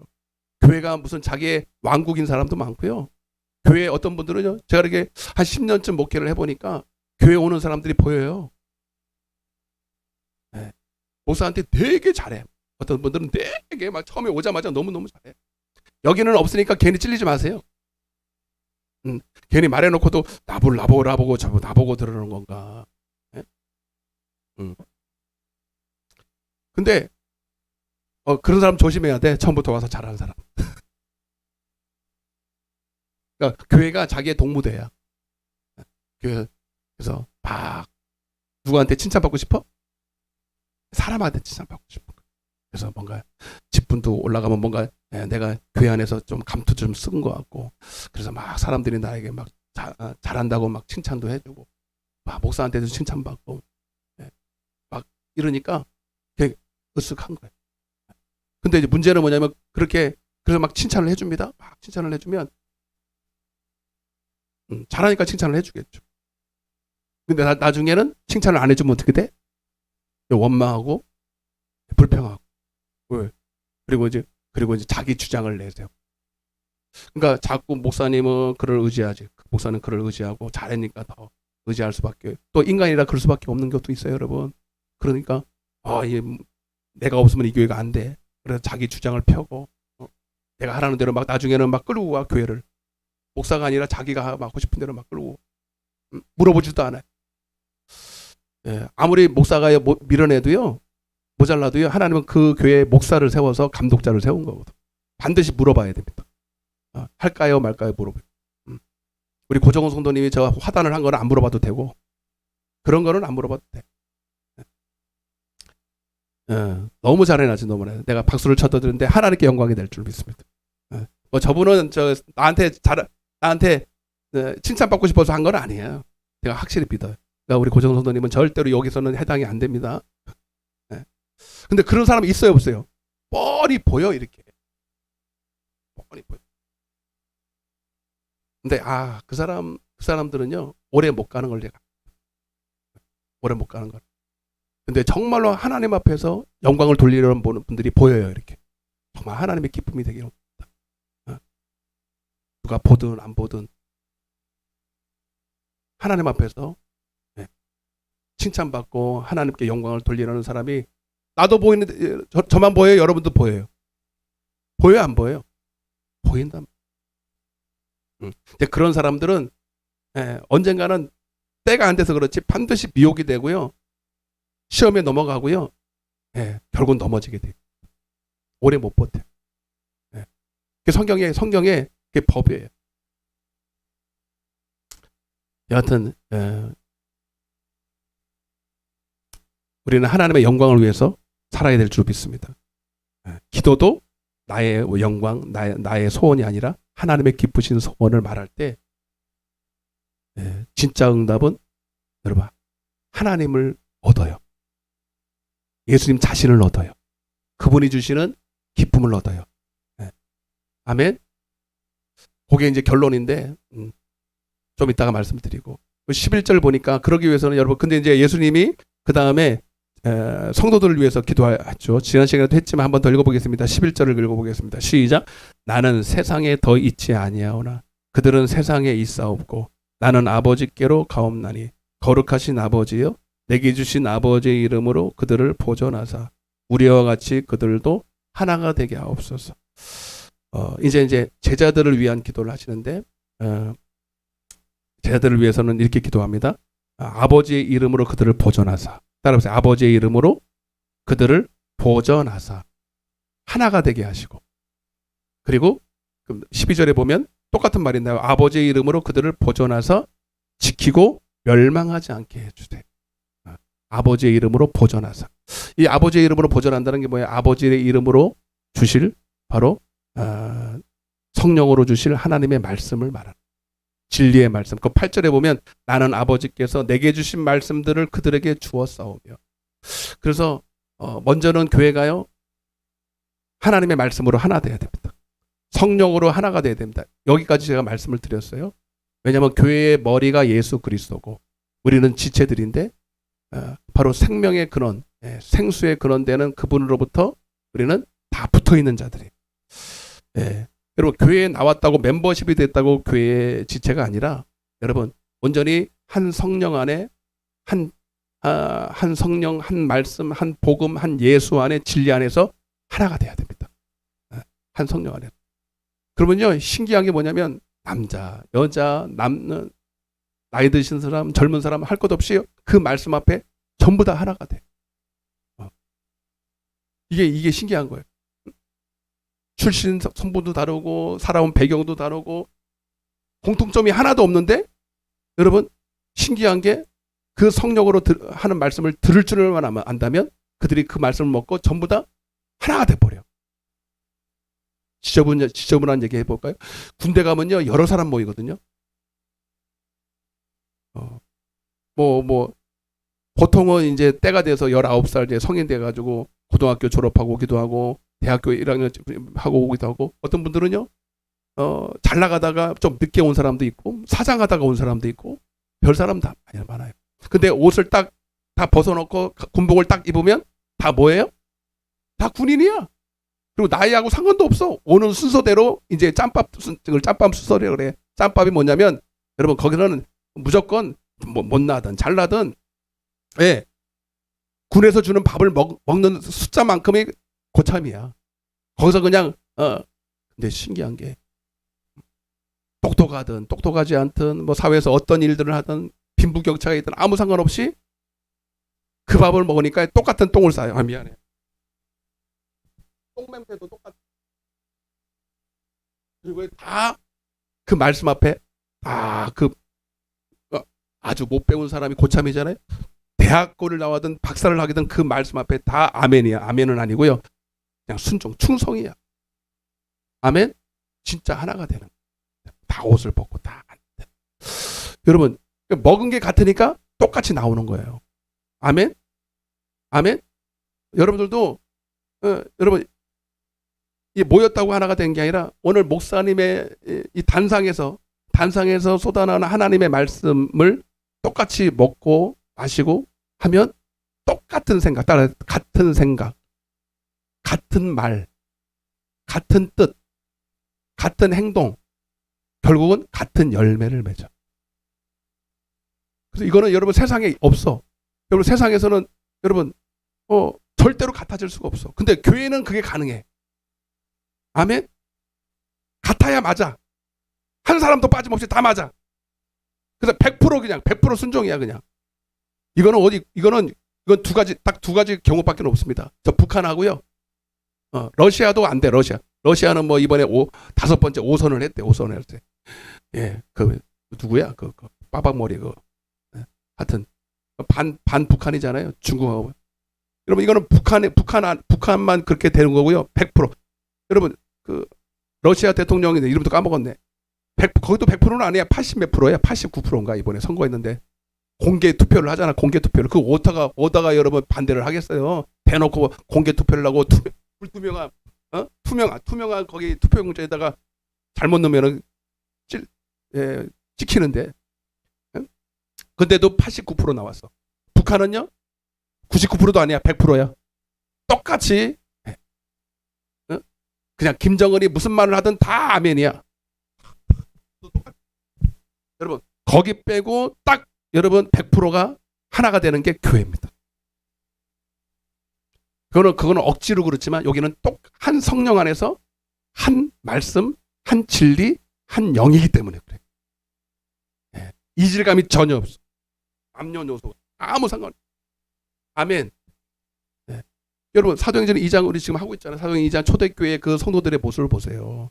교회가 무슨 자기의 왕국인 사람도 많고요. 교회 어떤 분들은요, 제가 이렇게 한 10년쯤 목회를 해보니까 교회 오는 사람들이 보여요. 네. 목사한테 되게 잘해. 어떤 분들은 되게 막 처음에 오자마자 너무너무 잘해. 여기는 없으니까 괜히 찔리지 마세요. 괜히 말해놓고도 나보고 나보고 들으는 건가. 네? 근데 그런 사람 조심해야 돼. 처음부터 와서 잘하는 사람. 그러니까 교회가 자기의 동무대야. 그래서 막 누구한테 칭찬받고 싶어? 사람한테 칭찬받고 싶어. 그래서 뭔가 직분도 올라가면 뭔가 내가 교회 안에서 좀 감투 좀 쓴 것 같고, 그래서 막 사람들이 나에게 막 잘한다고 막 칭찬도 해주고, 막 목사한테도 칭찬받고, 막 이러니까 되게 으쓱한 거예요. 근데 이제 문제는 뭐냐면 그래서 막 칭찬을 해줍니다. 막 칭찬을 해주면 잘하니까 칭찬을 해주겠죠. 근데 나중에는 칭찬을 안 해주면 어떻게 돼? 원망하고 불평하고. 왜? 그리고 이제 자기 주장을 내세요. 그러니까 자꾸 목사님은 그를 의지하지. 목사는 그를 의지하고 잘하니까 더 의지할 수밖에. 또 인간이라 그럴 수밖에 없는 것도 있어요, 여러분. 그러니까 내가 없으면 이 교회가 안 돼. 그래서 자기 주장을 펴고 내가 하라는 대로 막 나중에는 막 끌고 와, 교회를. 목사가 아니라 자기가 하고 싶은 대로 막 끌고 물어보지도 않아요. 아무리 목사가 밀어내도요, 모자라도요, 하나님은 그 교회에 목사를 세워서 감독자를 세운 거거든. 반드시 물어봐야 됩니다. 할까요 말까요 물어봐요. 우리 고정호 성도님이 저 화단을 한 거는 안 물어봐도 되고 그런 거는 안 물어봐도 돼. 너무 잘해놨지 너무나. 내가 박수를 쳐드리는데 하나님께 영광이 될 줄 믿습니다. 뭐 저분은 나한테 칭찬받고 싶어서 한 건 아니에요. 제가 확실히 믿어요. 그러니까 우리 고정 성도님은 절대로 여기서는 해당이 안 됩니다. 근데 그런 사람이 있어요, 없어요? 뻔히 보여 이렇게. 뻔히 보여. 근데 그 사람들은요 오래 못 가는 걸 내가. 오래 못 가는 걸. 근데 정말로 하나님 앞에서 영광을 돌리려는 분들이 보여요 이렇게. 정말 하나님의 기쁨이 되기를 원합니다. 누가 보든 안 보든 하나님 앞에서 칭찬받고 하나님께 영광을 돌리려는 사람이 나도 보이는데 저만 보여요? 여러분도 보여요? 보여요? 안 보여요? 보인다. 근데 그런 사람들은 언젠가는 때가 안 돼서 그렇지 반드시 미혹이 되고요. 시험에 넘어가고요. 결국 넘어지게 돼요. 오래 못 버텨요. 성경에 그게 법이에요. 여하튼 우리는 하나님의 영광을 위해서 살아야 될 줄 믿습니다. 기도도 나의 영광, 나의 소원이 아니라 하나님의 기쁘신 소원을 말할 때 진짜 응답은 여러분 하나님을 얻어요. 예수님 자신을 얻어요. 그분이 주시는 기쁨을 얻어요. 아멘. 그게 이제 결론인데 좀 이따가 말씀드리고 11절 보니까 그러기 위해서는 여러분 근데 이제 예수님이 그 다음에 성도들을 위해서 기도했죠. 지난 시간에도 했지만 한번 더 읽어보겠습니다. 11절을 읽어보겠습니다. 시작. 나는 세상에 더 있지 아니하오나 그들은 세상에 있사옵고 나는 아버지께로 가옵나니 거룩하신 아버지여 내게 주신 아버지의 이름으로 그들을 보존하사 우리와 같이 그들도 하나가 되게 하옵소서. 이제 제자들을 위한 기도를 하시는데 제자들을 위해서는 이렇게 기도합니다. 아버지의 이름으로 그들을 보존하사. 따라보세요. 아버지의 이름으로 그들을 보존하사 하나가 되게 하시고 그리고 12절에 보면 똑같은 말이 있나요? 아버지의 이름으로 그들을 보존하사 지키고 멸망하지 않게 해주세요. 아버지의 이름으로 보존하사. 이 아버지의 이름으로 보존한다는 게 뭐예요? 아버지의 이름으로 주실 바로 성령으로 주실 하나님의 말씀을 말하는 진리의 말씀. 그 8절에 보면 나는 아버지께서 내게 주신 말씀들을 그들에게 주었사오며. 그래서 먼저는 교회가요. 하나님의 말씀으로 하나 돼야 됩니다. 성령으로 하나가 돼야 됩니다. 여기까지 제가 말씀을 드렸어요. 왜냐하면 교회의 머리가 예수 그리스도고 우리는 지체들인데 바로 생명의 근원, 생수의 근원 되는 그분으로부터 우리는 다 붙어있는 자들이에요. 여러분 교회에 나왔다고 멤버십이 됐다고 교회의 지체가 아니라 여러분 온전히 한 성령 안에 한 성령, 한 말씀, 한 복음, 한 예수 안에 진리 안에서 하나가 돼야 됩니다. 한 성령 안에. 그러면요 신기한 게 뭐냐면 남자, 여자, 나이 드신 사람, 젊은 사람 할 것 없이 그 말씀 앞에 전부 다 하나가 돼. 이게 신기한 거예요. 출신 성분도 다르고 살아온 배경도 다르고 공통점이 하나도 없는데 여러분 신기한 게 그 성령으로 하는 말씀을 들을 줄만 안다면 그들이 그 말씀을 먹고 전부 다 하나가 돼버려. 지저분한 얘기 해볼까요? 군대 가면요 여러 사람 모이거든요. 보통은 이제 때가 돼서 19살 이제 성인 돼가지고 고등학교 졸업하고 오기도 하고 대학교 1학년 하고 오기도 하고 어떤 분들은요 잘 나가다가 좀 늦게 온 사람도 있고 사장하다가 온 사람도 있고 별 사람 다 많아요. 근데 옷을 딱 다 벗어놓고 군복을 딱 입으면 다 뭐예요? 다 군인이야. 그리고 나이하고 상관도 없어. 오는 순서대로 이제 짬밥 순서라고 그래. 짬밥이 뭐냐면 여러분 거기서는 무조건 못나든 잘나든 군에서 주는 밥을 먹는 숫자만큼이 고참이야. 거기서 그냥 근데 신기한 게 똑똑하든 똑똑하지 않든 뭐 사회에서 어떤 일들을 하든 빈부격차가 있든 아무 상관없이 그 밥을 먹으니까 똑같은 똥을 싸요. 미안해. 똥냄새도 똑같아. 그리고 다 그 말씀 앞에 다 아주 못 배운 사람이 고참이잖아요. 대학교를 나와든 박사를 하게든 그 말씀 앞에 다 아멘이야. 아멘은 아니고요. 그냥 순종, 충성이야. 아멘. 진짜 하나가 되는 거야. 다 옷을 벗고 다. 여러분 먹은 게 같으니까 똑같이 나오는 거예요. 아멘. 아멘. 여러분들도 여러분 이 모였다고 하나가 된 게 아니라 오늘 목사님의 이 단상에서 쏟아나오는 하나님의 말씀을 똑같이 먹고 마시고 하면 똑같은 생각, 따라 같은 생각, 같은 말, 같은 뜻, 같은 행동, 결국은 같은 열매를 맺어. 그래서 이거는 여러분 세상에 없어. 여러분 세상에서는 여러분 절대로 같아질 수가 없어. 근데 교회는 그게 가능해. 아멘. 같아야 맞아. 한 사람도 빠짐없이 다 맞아. 그래서 100% 그냥 100% 순종이야 그냥. 이건 두 가지 경우밖에 없습니다. 저 북한하고요. 러시아도 안 돼. 러시아는 뭐 이번에 5번째 5선을 했대. 5선을 했대. 예, 그 누구야? 그 빠박머리 하여튼 반 북한이잖아요. 중국하고. 여러분 이거는 북한만 그렇게 되는 거고요. 100%. 여러분 그 러시아 대통령인데 이름도 까먹었네. 거기도 100%는 아니야. 80 몇 프로야. 89%인가 이번에 선거했는데 공개 투표를 하잖아. 공개 투표를. 그 오다가 여러분 반대를 하겠어요. 대놓고 공개 투표를 하고 투명한 거기 투표용지에다가 잘못 넣으면은 찍히는데. 근데도 89% 나왔어. 북한은요? 99%도 아니야. 100%야. 똑같이 그냥 김정은이 무슨 말을 하든 다 아멘이야. 여러분 거기 빼고 딱 여러분 100%가 하나가 되는 게 교회입니다. 그거는 억지로 그렇지만 여기는 한 성령 안에서 한 말씀, 한 진리, 한 영이기 때문에 그래. 이질감이 전혀 없어. 남녀노소 아무 상관. 아멘. 여러분 사도행전 2장 우리 지금 하고 있잖아요. 사도행전 2장 초대교회 그 성도들의 모습을 보세요.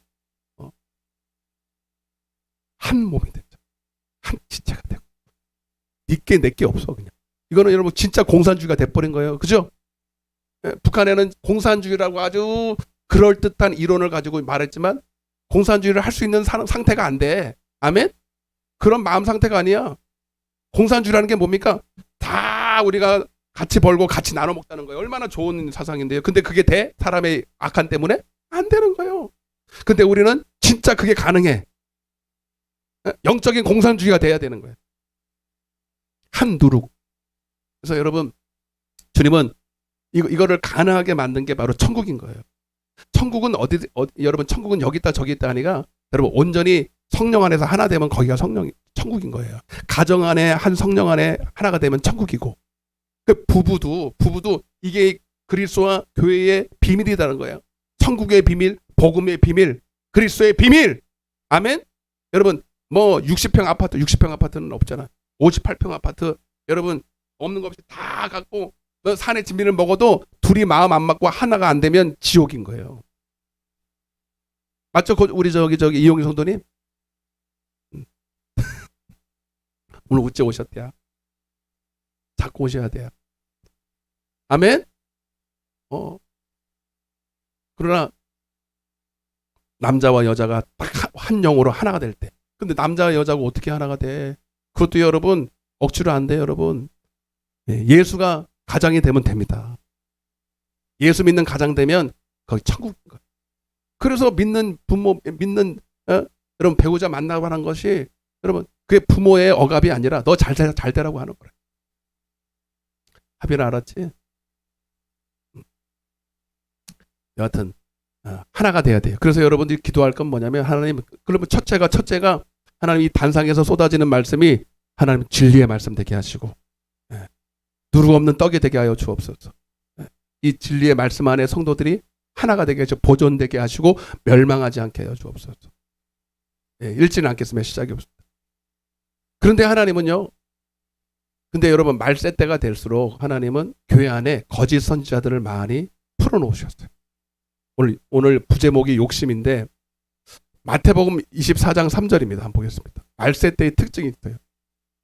한 몸이 됐죠. 한 지체가 되고. 니께 내게 없어 그냥. 이거는 여러분 진짜 공산주의가 돼버린 거예요. 그죠? 북한에는 공산주의라고 아주 그럴듯한 이론을 가지고 말했지만 공산주의를 할 수 있는 상태가 안 돼. 아멘? 그런 마음 상태가 아니야. 공산주의라는 게 뭡니까? 다 우리가 같이 벌고 같이 나눠 먹자는 거예요. 얼마나 좋은 사상인데요. 근데 그게 돼? 사람의 악한 때문에? 안 되는 거예요. 근데 우리는 진짜 그게 가능해. 영적인 공산주의가 돼야 되는 거예요. 한 누룩. 그래서 여러분 주님은 이거를 가능하게 만든 게 바로 천국인 거예요. 천국은 여러분 천국은 여기 있다 저기 있다 하니까 여러분 온전히 성령 안에서 하나 되면 거기가 천국인 거예요. 가정 안에 한 성령 안에 하나가 되면 천국이고 그 부부도 이게 그리스도와 교회의 비밀이라는 거예요. 천국의 비밀, 복음의 비밀, 그리스도의 비밀. 아멘. 여러분 뭐 60평 아파트는 없잖아. 58평 아파트 여러분 없는 거 없이 다 갖고 산의 진미를 먹어도 둘이 마음 안 맞고 하나가 안 되면 지옥인 거예요. 맞죠? 우리 저기 이용희 성도님 오늘 어째 오셨대요? 자꾸 오셔야 돼요. 아멘? 그러나 남자와 여자가 딱 한 영으로 하나가 될 때. 근데 남자와 여자가 어떻게 하나가 돼? 그것도 여러분 억지로 안 돼, 여러분. 예수가 가장이 되면 됩니다. 예수 믿는 가장 되면 거기 천국인 거예요. 그래서 믿는 부모, 여러분 배우자 만나고 하는 것이 여러분 그게 부모의 억압이 아니라 너 잘 되라고 하는 거예요. 합의를 알았지? 여하튼 하나가 돼야 돼요. 그래서 여러분들이 기도할 건 뭐냐면 하나님, 그러면 첫째가 하나님 이 단상에서 쏟아지는 말씀이 하나님 진리의 말씀 되게 하시고 누룩 없는 떡이 되게 하여 주옵소서. 이 진리의 말씀 안에 성도들이 하나가 되게 하시고 보존되게 하시고 멸망하지 않게 하여 주옵소서. 읽지는 않겠으면 시작이 없습니다. 그런데 하나님은요. 근데 여러분 말세 때가 될수록 하나님은 교회 안에 거짓 선지자들을 많이 풀어놓으셨어요. 오늘 부제목이 욕심인데 마태복음 24장 3절입니다. 한번 보겠습니다. 말세 때의 특징이 있어요.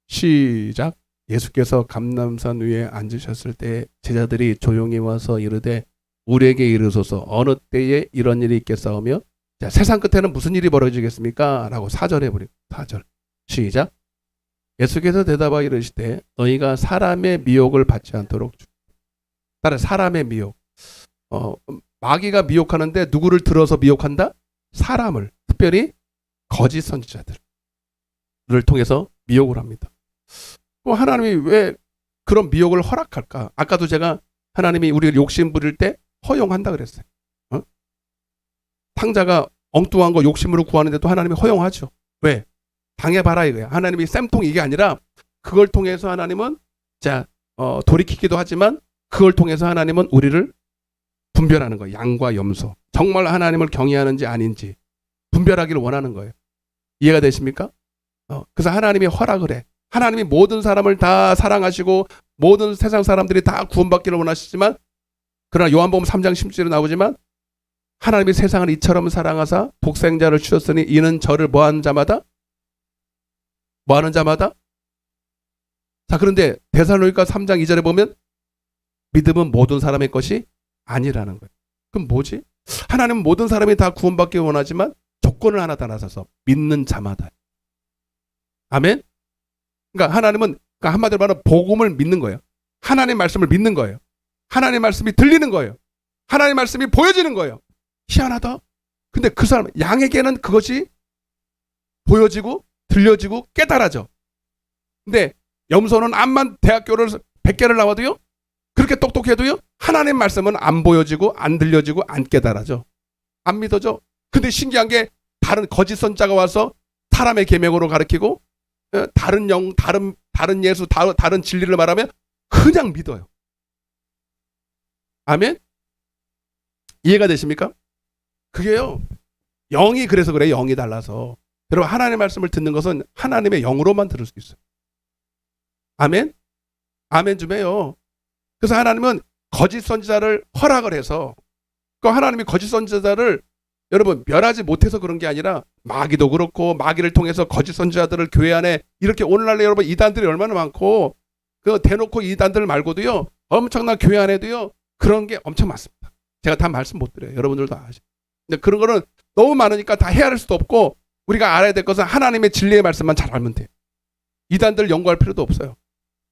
시작. 예수께서 감람산 위에 앉으셨을 때 제자들이 조용히 와서 이르되 우리에게 이르소서 어느 때에 이런 일이 있겠사오며 자, 세상 끝에는 무슨 일이 벌어지겠습니까? 라고 4절에 버리고 4절 시작. 예수께서 대답하여 이르시되 너희가 사람의 미혹을 받지 않도록 따라 사람의 미혹. 마귀가 미혹하는데 누구를 들어서 미혹한다? 사람을, 특별히 거짓 선지자들을 통해서 미혹을 합니다. 하나님이 왜 그런 미혹을 허락할까? 아까도 제가 하나님이 우리를 욕심 부릴 때 허용한다 그랬어요. 탕자가 엉뚱한 거 욕심으로 구하는데도 하나님이 허용하죠. 왜? 당해봐라 이거야. 하나님이 쌤통 이게 아니라 그걸 통해서 하나님은 돌이키기도 하지만 그걸 통해서 하나님은 우리를 분별하는 거예요. 양과 염소. 정말 하나님을 경외하는지 아닌지 분별하기를 원하는 거예요. 이해가 되십니까? 그래서 하나님이 허락을 해. 하나님이 모든 사람을 다 사랑하시고 모든 세상 사람들이 다 구원받기를 원하시지만 그러나 요한복음 3장 10절에 나오지만 하나님이 세상을 이처럼 사랑하사 독생자를 주셨으니 이는 저를 뭐하는 자마다 자 그런데 데살로니가 3장 2절에 보면 믿음은 모든 사람의 것이 아니라는 거예요. 그럼 뭐지? 하나님은 모든 사람이 다 구원받기 원하지만 조건을 하나 달아서 믿는 자마다. 아멘? 그러니까 하나님은 한마디로 말하면 복음을 믿는 거예요. 하나님의 말씀을 믿는 거예요. 하나님의 말씀이 들리는 거예요. 하나님의 말씀이 보여지는 거예요. 희한하다. 근데 그 사람 양에게는 그것이 보여지고 들려지고 깨달아져. 근데 염소는 암만 대학교를 100개를 나와도요. 그렇게 똑똑해도요. 하나님의 말씀은 안 보여지고 안 들려지고 안 깨달아져. 안 믿어져. 근데 신기한 게 다른 거짓 선자가 와서 사람의 계명으로 가르치고 다른 영, 다른 예수, 다른 진리를 말하면 그냥 믿어요. 아멘? 이해가 되십니까? 그게요. 영이 그래서 그래. 영이 달라서. 여러분 하나님의 말씀을 듣는 것은 하나님의 영으로만 들을 수 있어요. 아멘? 아멘 좀 해요. 그래서 하나님은 거짓 선지자를 허락을 해서 그 하나님이 거짓 선지자를 여러분 멸하지 못해서 그런 게 아니라 마귀도 그렇고 마귀를 통해서 거짓 선지자들을 교회 안에 이렇게 오늘날 여러분 이단들이 얼마나 많고 그 대놓고 이단들 말고도요 엄청난 교회 안에도요 그런 게 엄청 많습니다. 제가 다 말씀 못 드려요. 여러분들도 아시죠. 근데 그런 거는 너무 많으니까 다 헤아릴 수도 없고 우리가 알아야 될 것은 하나님의 진리의 말씀만 잘 알면 돼요. 이단들 연구할 필요도 없어요.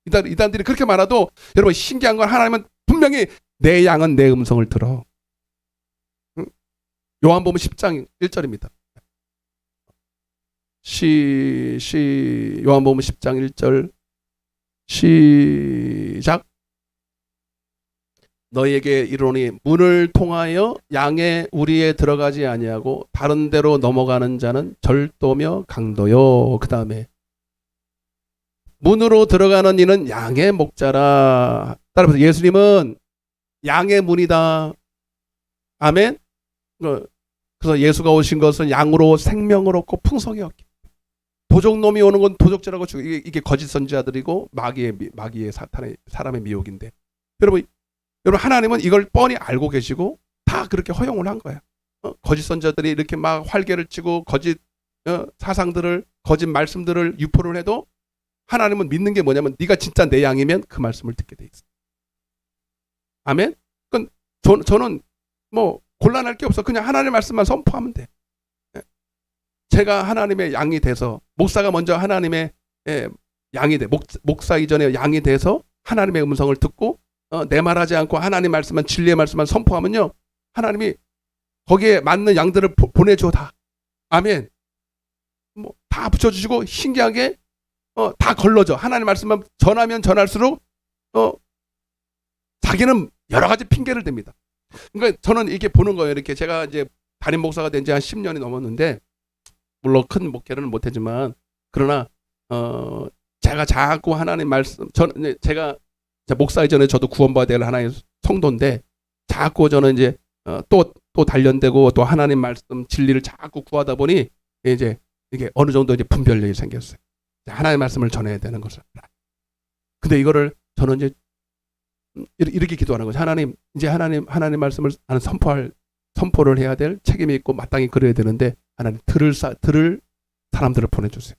이단들이 그렇게 많아도 여러분 신기한 건 하나님은 분명히 내 양은 내 음성을 들어. 요한복음 10장 1절입니다. 요한복음 10장 1절 시작. 너희에게 이르노니 문을 통하여 양의 우리에 들어가지 아니하고 다른 데로 넘어가는 자는 절도며 강도요. 그 다음에 문으로 들어가는 이는 양의 목자라. 따라서 예수님은 양의 문이다. 아멘. 그래서 예수가 오신 것은 양으로 생명을 얻고 풍성히 얻기. 도적놈이 오는 건 도적질하고 이게 거짓 선지자들이고 마귀의 사람의 미혹인데 여러분 하나님은 이걸 뻔히 알고 계시고 다 그렇게 허용을 한 거야. 거짓 선지자들이 이렇게 막 활개를 치고 거짓 사상들을 거짓 말씀들을 유포를 해도 하나님은 믿는 게 뭐냐면 네가 진짜 내 양이면 그 말씀을 듣게 돼 있어. 아멘. 그건 저는 뭐 곤란할 게 없어. 그냥 하나님의 말씀만 선포하면 돼. 제가 하나님의 양이 돼서 목사가 먼저 하나님의 양이 돼. 목사 이전에 양이 돼서 하나님의 음성을 듣고 내 말하지 않고 하나님 말씀만 진리의 말씀만 선포하면요. 하나님이 거기에 맞는 양들을 보내줘 다. 아멘. 뭐 다 붙여주시고 신기하게 다 걸러져. 하나님 말씀만 전하면 전할수록 자기는 여러 가지 핑계를 댑니다. 그러니까 저는 이렇게 보는 거예요. 이렇게 제가 이제 담임 목사가 된 지 한 10년이 넘었는데 물론 큰 목회는 못했지만 그러나 제가 자꾸 하나님 말씀 제가 목사 이전에 저도 구원받아야 될 하나의 성도인데 자꾸 저는 이제 또 단련되고 또 하나님 말씀 진리를 자꾸 구하다 보니 이제 이게 어느 정도 이제 분별력이 생겼어요. 하나님의 말씀을 전해야 되는 것을. 근데 이거를 저는 이제 이렇게 기도하는 거죠. 하나님 이제 하나님 말씀을 나는 선포를 해야 될 책임이 있고 마땅히 그래야 되는데 하나님 들을 사람들을 보내주세요.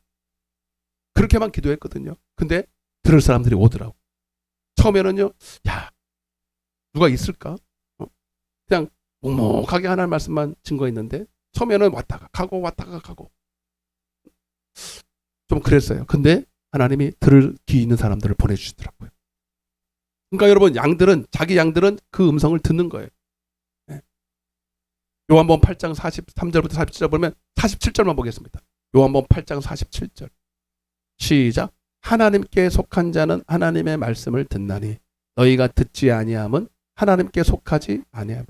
그렇게만 기도했거든요. 근데 들을 사람들이 오더라고. 처음에는요, 야, 누가 있을까? 그냥 묵묵하게 하나님 말씀만 증거했는데 처음에는 왔다가 가고 왔다가 가고 좀 그랬어요. 근데 하나님이 들을 귀 있는 사람들을 보내주시더라고요. 그러니까 여러분, 자기 양들은 그 음성을 듣는 거예요. 요한복음 8장 43절부터 47절 보면 47절만 보겠습니다. 요한복음 8장 47절 시작. 하나님께 속한 자는 하나님의 말씀을 듣나니 너희가 듣지 아니함은 하나님께 속하지 아니하면.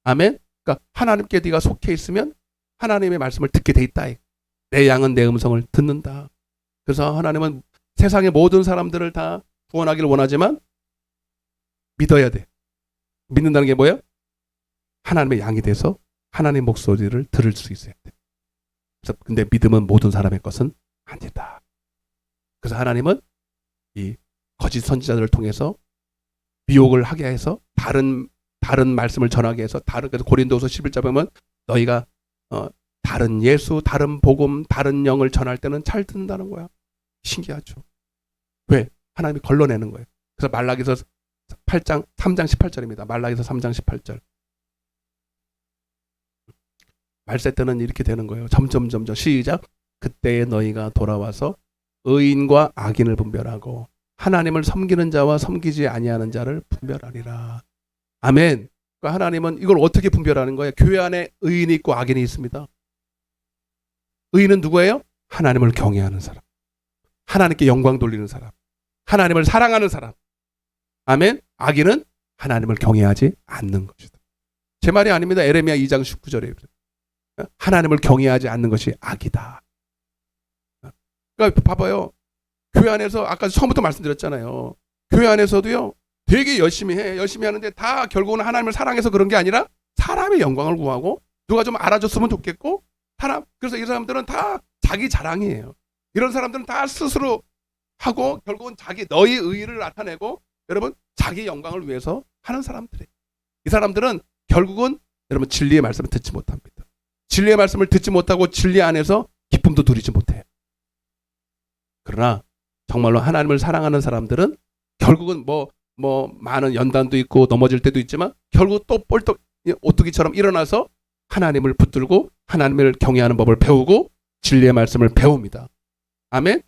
아멘. 그러니까 하나님께 네가 속해 있으면 하나님의 말씀을 듣게 돼 있다. 내 양은 내 음성을 듣는다. 그래서 하나님은 세상의 모든 사람들을 다 구원하기를 원하지만 믿어야 돼. 믿는다는 게 뭐예요? 하나님의 양이 돼서 하나님의 목소리를 들을 수 있어야 돼. 그래서 근데 믿음은 모든 사람의 것은 아니다. 그래서 하나님은 이 거짓 선지자들을 통해서 미혹을 하게 해서 다른 말씀을 전하게 해서 그래서 고린도후서 11절 보면 너희가 다른 예수, 다른 복음, 다른 영을 전할 때는 잘 듣는다는 거야. 신기하죠. 왜? 하나님이 걸러내는 거예요. 그래서 말라기서 3장 18절입니다. 말라기서 3장 18절. 말세 때는 이렇게 되는 거예요. 점점 시작. 그때에 너희가 돌아와서 의인과 악인을 분별하고 하나님을 섬기는 자와 섬기지 아니하는 자를 분별하리라. 아멘. 그러니까 하나님은 이걸 어떻게 분별하는 거예요? 교회 안에 의인이 있고 악인이 있습니다. 의인은 누구예요? 하나님을 경외하는 사람, 하나님께 영광 돌리는 사람, 하나님을 사랑하는 사람. 아멘. 악인은 하나님을 경외하지 않는 것이다. 제 말이 아닙니다. 에레미야 2장 19절에 하나님을 경외하지 않는 것이 악이다. 그러니까 봐봐요. 교회 안에서 아까 처음부터 말씀드렸잖아요. 교회 안에서도요, 되게 열심히 해. 열심히 하는데 다 결국은 하나님을 사랑해서 그런 게 아니라 사람의 영광을 구하고 누가 좀 알아줬으면 좋겠고 그래서 이 사람들은 다 자기 자랑이에요. 이런 사람들은 다 스스로 하고 결국은 너희 의의를 나타내고 여러분 자기 영광을 위해서 하는 사람들이에요. 이 사람들은 결국은 여러분 진리의 말씀을 듣지 못합니다. 진리의 말씀을 듣지 못하고 진리 안에서 기쁨도 누리지 못해요. 그러나 정말로 하나님을 사랑하는 사람들은 결국은 많은 연단도 있고 넘어질 때도 있지만 결국 또 뻘떡 오뚜기처럼 일어나서 하나님을 붙들고 하나님을 경외하는 법을 배우고 진리의 말씀을 배웁니다. 아멘.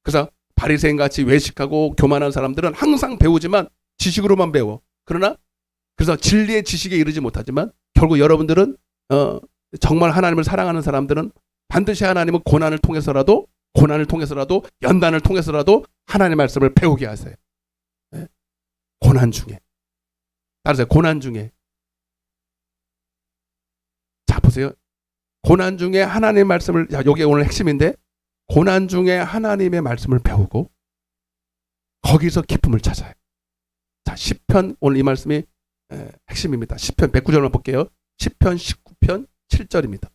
그래서 바리새인같이 외식하고 교만한 사람들은 항상 배우지만 지식으로만 배워. 그래서 진리의 지식에 이르지 못하지만 결국 여러분들은 정말 하나님을 사랑하는 사람들은 반드시 하나님은 고난을 통해서라도 연단을 통해서라도 하나님의 말씀을 배우게 하세요. 고난 중에. 따라서 고난 중에. 자, 보세요. 고난 중에 하나님의 말씀을, 이게 오늘 핵심인데, 고난 중에 하나님의 말씀을 배우고, 거기서 기쁨을 찾아요. 자, 시편, 오늘 이 말씀이 핵심입니다. 시편 109절만 볼게요. 시편 19편 7절입니다.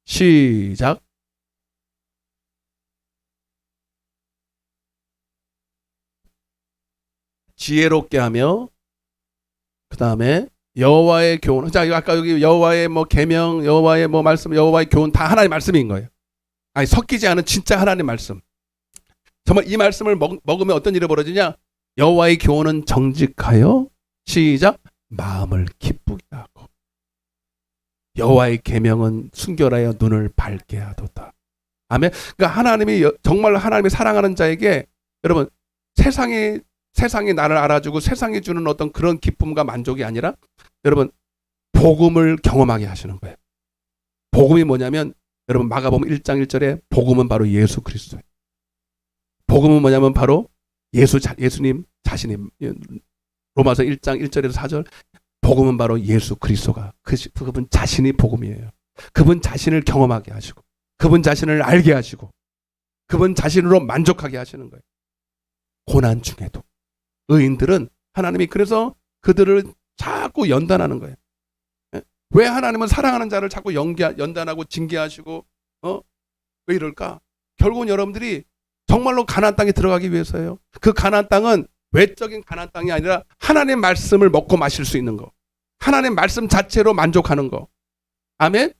시작. 지혜롭게 하며 그 다음에 여호와의 교훈. 자, 아까 여기 여호와의 계명, 여호와의 말씀, 여호와의 교훈 다 하나님의 말씀인 거예요. 아니 섞이지 않은 진짜 하나님의 말씀. 정말 이 말씀을 먹으면 어떤 일이 벌어지냐? 여호와의 교훈은 정직하여 시작 마음을 기쁘게 하고 여호와의 계명은 순결하여 눈을 밝게 하도다. 아멘. 그러니까 하나님이 정말 하나님이 사랑하는 자에게 여러분 세상이 나를 알아주고 세상이 주는 어떤 그런 기쁨과 만족이 아니라 여러분 복음을 경험하게 하시는 거예요. 복음이 뭐냐면 여러분 마가복음 1장 1절에 복음은 바로 예수 그리스도예요. 복음은 뭐냐면 바로 예수님 자신이 로마서 1장 1절에서 4절 복음은 바로 예수 그리스도가 그분 자신이 복음이에요. 그분 자신을 경험하게 하시고 그분 자신을 알게 하시고 그분 자신으로 만족하게 하시는 거예요. 고난 중에도 의인들은 하나님이 그래서 그들을 자꾸 연단하는 거예요. 왜 하나님은 사랑하는 자를 자꾸 연단하고 징계하시고 왜 이럴까? 결국은 여러분들이 정말로 가나안 땅에 들어가기 위해서예요. 그 가나안 땅은 외적인 가나안 땅이 아니라 하나님의 말씀을 먹고 마실 수 있는 거. 하나님의 말씀 자체로 만족하는 거. 아멘?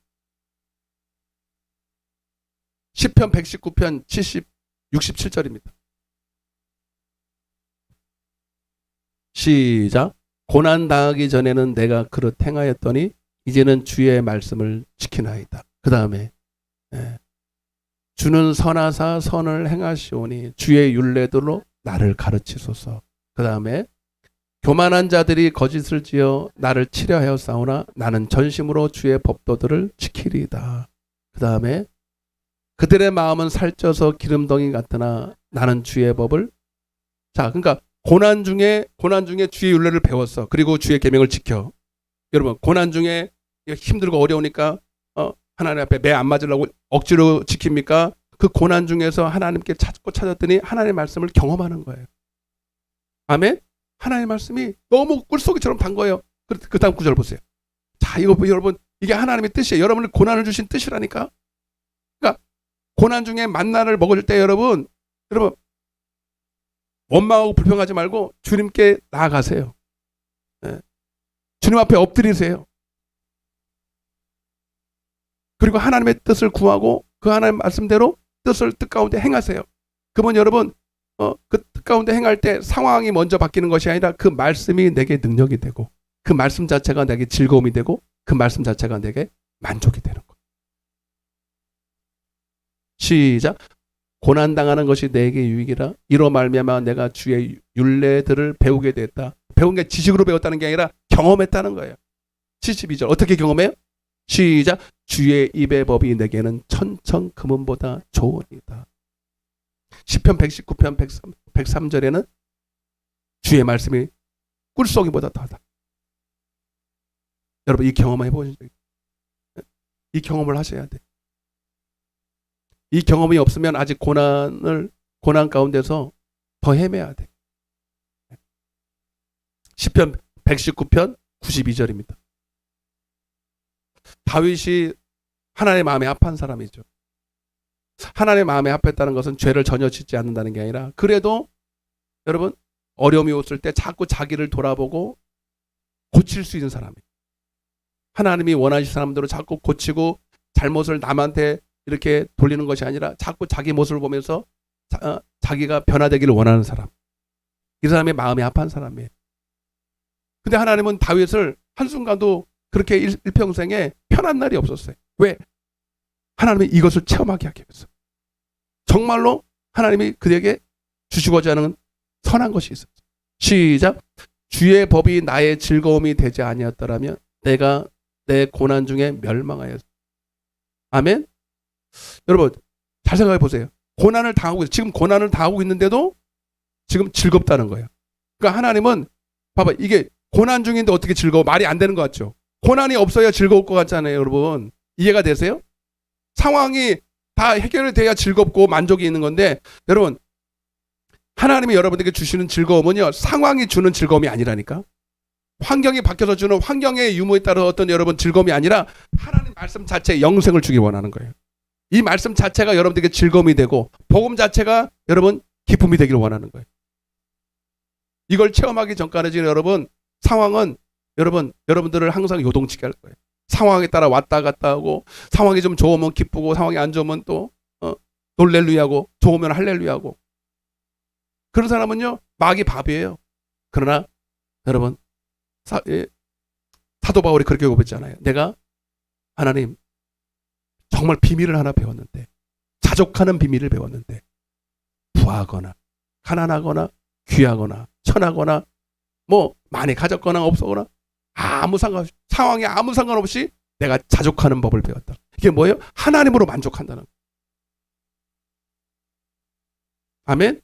시편 119편 67절입니다. 시작. 고난 당하기 전에는 내가 그릇 행하였더니 이제는 주의 말씀을 지키나이다. 그 다음에 주는 선하사 선을 행하시오니 주의 율례대로 나를 가르치소서. 그 다음에 교만한 자들이 거짓을 지어 나를 치려하여 싸우나 나는 전심으로 주의 법도들을 지키리이다. 그 다음에 그들의 마음은 살쪄서 기름덩이 같으나 나는 주의 법을. 자, 그러니까 고난 중에 주의 율례를 배웠어. 그리고 주의 계명을 지켜. 여러분, 고난 중에 힘들고 어려우니까 하나님 앞에 매 안 맞으려고 억지로 지킵니까? 그 고난 중에서 하나님께 찾았더니 하나님의 말씀을 경험하는 거예요. 아멘? 하나님의 말씀이 너무 꿀속이처럼 단 거예요. 그 다음 구절 보세요. 자, 이거 여러분, 이게 하나님의 뜻이에요. 여러분을 고난을 주신 뜻이라니까. 그러니까 고난 중에 만나를 먹을 때 여러분 원망하고 불평하지 말고 주님께 나아가세요. 주님 앞에 엎드리세요. 그리고 하나님의 뜻을 구하고 그 하나님의 말씀대로 뜻 가운데 행하세요. 그러면 여러분 그 뜻 가운데 행할 때 상황이 먼저 바뀌는 것이 아니라 그 말씀이 내게 능력이 되고 그 말씀 자체가 내게 즐거움이 되고 그 말씀 자체가 내게 만족이 되는 거예요. 시작. 고난당하는 것이 내게 유익이라 이로 말미암아 내가 주의 율례들을 배우게 됐다. 배운 게 지식으로 배웠다는 게 아니라 경험했다는 거예요. 72절 어떻게 경험해요? 시작. 주의 입의 법이 내게는 천천 금은보다 좋으니이다. 시편 119편 103절에는 주의 말씀이 꿀송이보다 더하다. 여러분 이 경험을 해보신 적이 있어요? 이 경험을 하셔야 돼. 이 경험이 없으면 아직 고난 가운데서 더 헤매야 돼. 시편 119편 92절입니다. 다윗이 하나님의 마음에 합한 사람이죠. 하나님의 마음에 합했다는 것은 죄를 전혀 짓지 않는다는 게 아니라 그래도 여러분 어려움이 왔을 때 자꾸 자기를 돌아보고 고칠 수 있는 사람이에요. 하나님이 원하시는 사람대로 자꾸 고치고 잘못을 남한테 이렇게 돌리는 것이 아니라 자꾸 자기 모습을 보면서 자기가 변화되기를 원하는 사람. 이 사람의 마음에 합한 사람이에요. 근데 하나님은 다윗을 한순간도 그렇게 일평생에 편한 날이 없었어요. 왜? 하나님이 이것을 체험하게 하기 위해서. 정말로 하나님이 그에게 주시고자 하는 선한 것이 있었어요. 시작. 주의 법이 나의 즐거움이 되지 아니었더라면 내가 내 고난 중에 멸망하였어. 아멘. 여러분 잘 생각해 보세요. 고난을 당하고 지금 고난을 당하고 있는데도 지금 즐겁다는 거예요. 그러니까 하나님은 봐봐 이게 고난 중인데 어떻게 즐거워? 말이 안 되는 것 같죠. 고난이 없어야 즐거울 것 같잖아요, 여러분. 이해가 되세요? 상황이 다 해결이 돼야 즐겁고 만족이 있는 건데 여러분 하나님이 여러분에게 주시는 즐거움은요 상황이 주는 즐거움이 아니라니까. 환경이 바뀌어서 주는 환경의 유무에 따라 어떤 여러분 즐거움이 아니라 하나님 말씀 자체의 영생을 주기 원하는 거예요. 이 말씀 자체가 여러분들에게 즐거움이 되고 복음 자체가 여러분 기쁨이 되기를 원하는 거예요. 이걸 체험하기 전까지는 여러분 상황은 여러분들을 항상 요동치게 할 거예요. 상황에 따라 왔다 갔다 하고 상황이 좀 좋으면 기쁘고 상황이 안 좋으면 또 놀렐루야하고 좋으면 할렐루야하고 그런 사람은요 마귀 밥이에요. 그러나 여러분 사도 바울이 그렇게 고백했잖아요. 내가 하나님 정말 비밀을 하나 배웠는데 자족하는 비밀을 배웠는데 부하거나 가난하거나 귀하거나 천하거나 뭐 많이 가졌거나 없거나 아무 상관없이 상황에 아무 상관없이 내가 자족하는 법을 배웠다. 이게 뭐예요? 하나님으로 만족한다는 거예요. 아멘.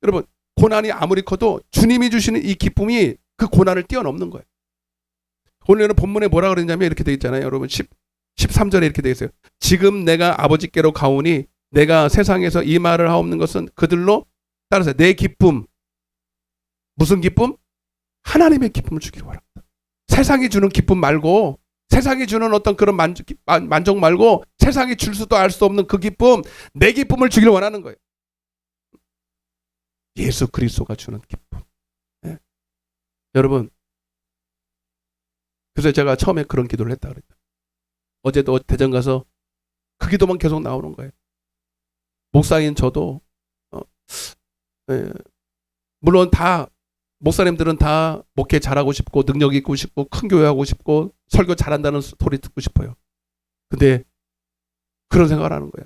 여러분 고난이 아무리 커도 주님이 주시는 이 기쁨이 그 고난을 뛰어넘는 거예요. 오늘은 본문에 뭐라 그랬냐면 이렇게 되어 있잖아요. 여러분 13절에 이렇게 되어 있어요. 지금 내가 아버지께로 가오니 내가 세상에서 이 말을 하옵는 것은 그들로 따라서 내 기쁨 무슨 기쁨? 하나님의 기쁨을 주기를 원합니다. 세상이 주는 기쁨 말고 세상이 주는 어떤 그런 만족 말고 세상이 줄 수도 알 수 없는 그 기쁨 내 기쁨을 주기를 원하는 거예요. 예수 그리스도가 주는 기쁨. 네. 여러분 그래서 제가 처음에 그런 기도를 했다 그랬다. 어제도 대전 가서 그 기도만 계속 나오는 거예요. 목사인 저도 예, 물론 다 목사님들은 다 목회 잘하고 싶고 능력 있고 싶고 큰 교회 하고 싶고 설교 잘한다는 소리 듣고 싶어요. 근데 그런 생각을 하는 거예요.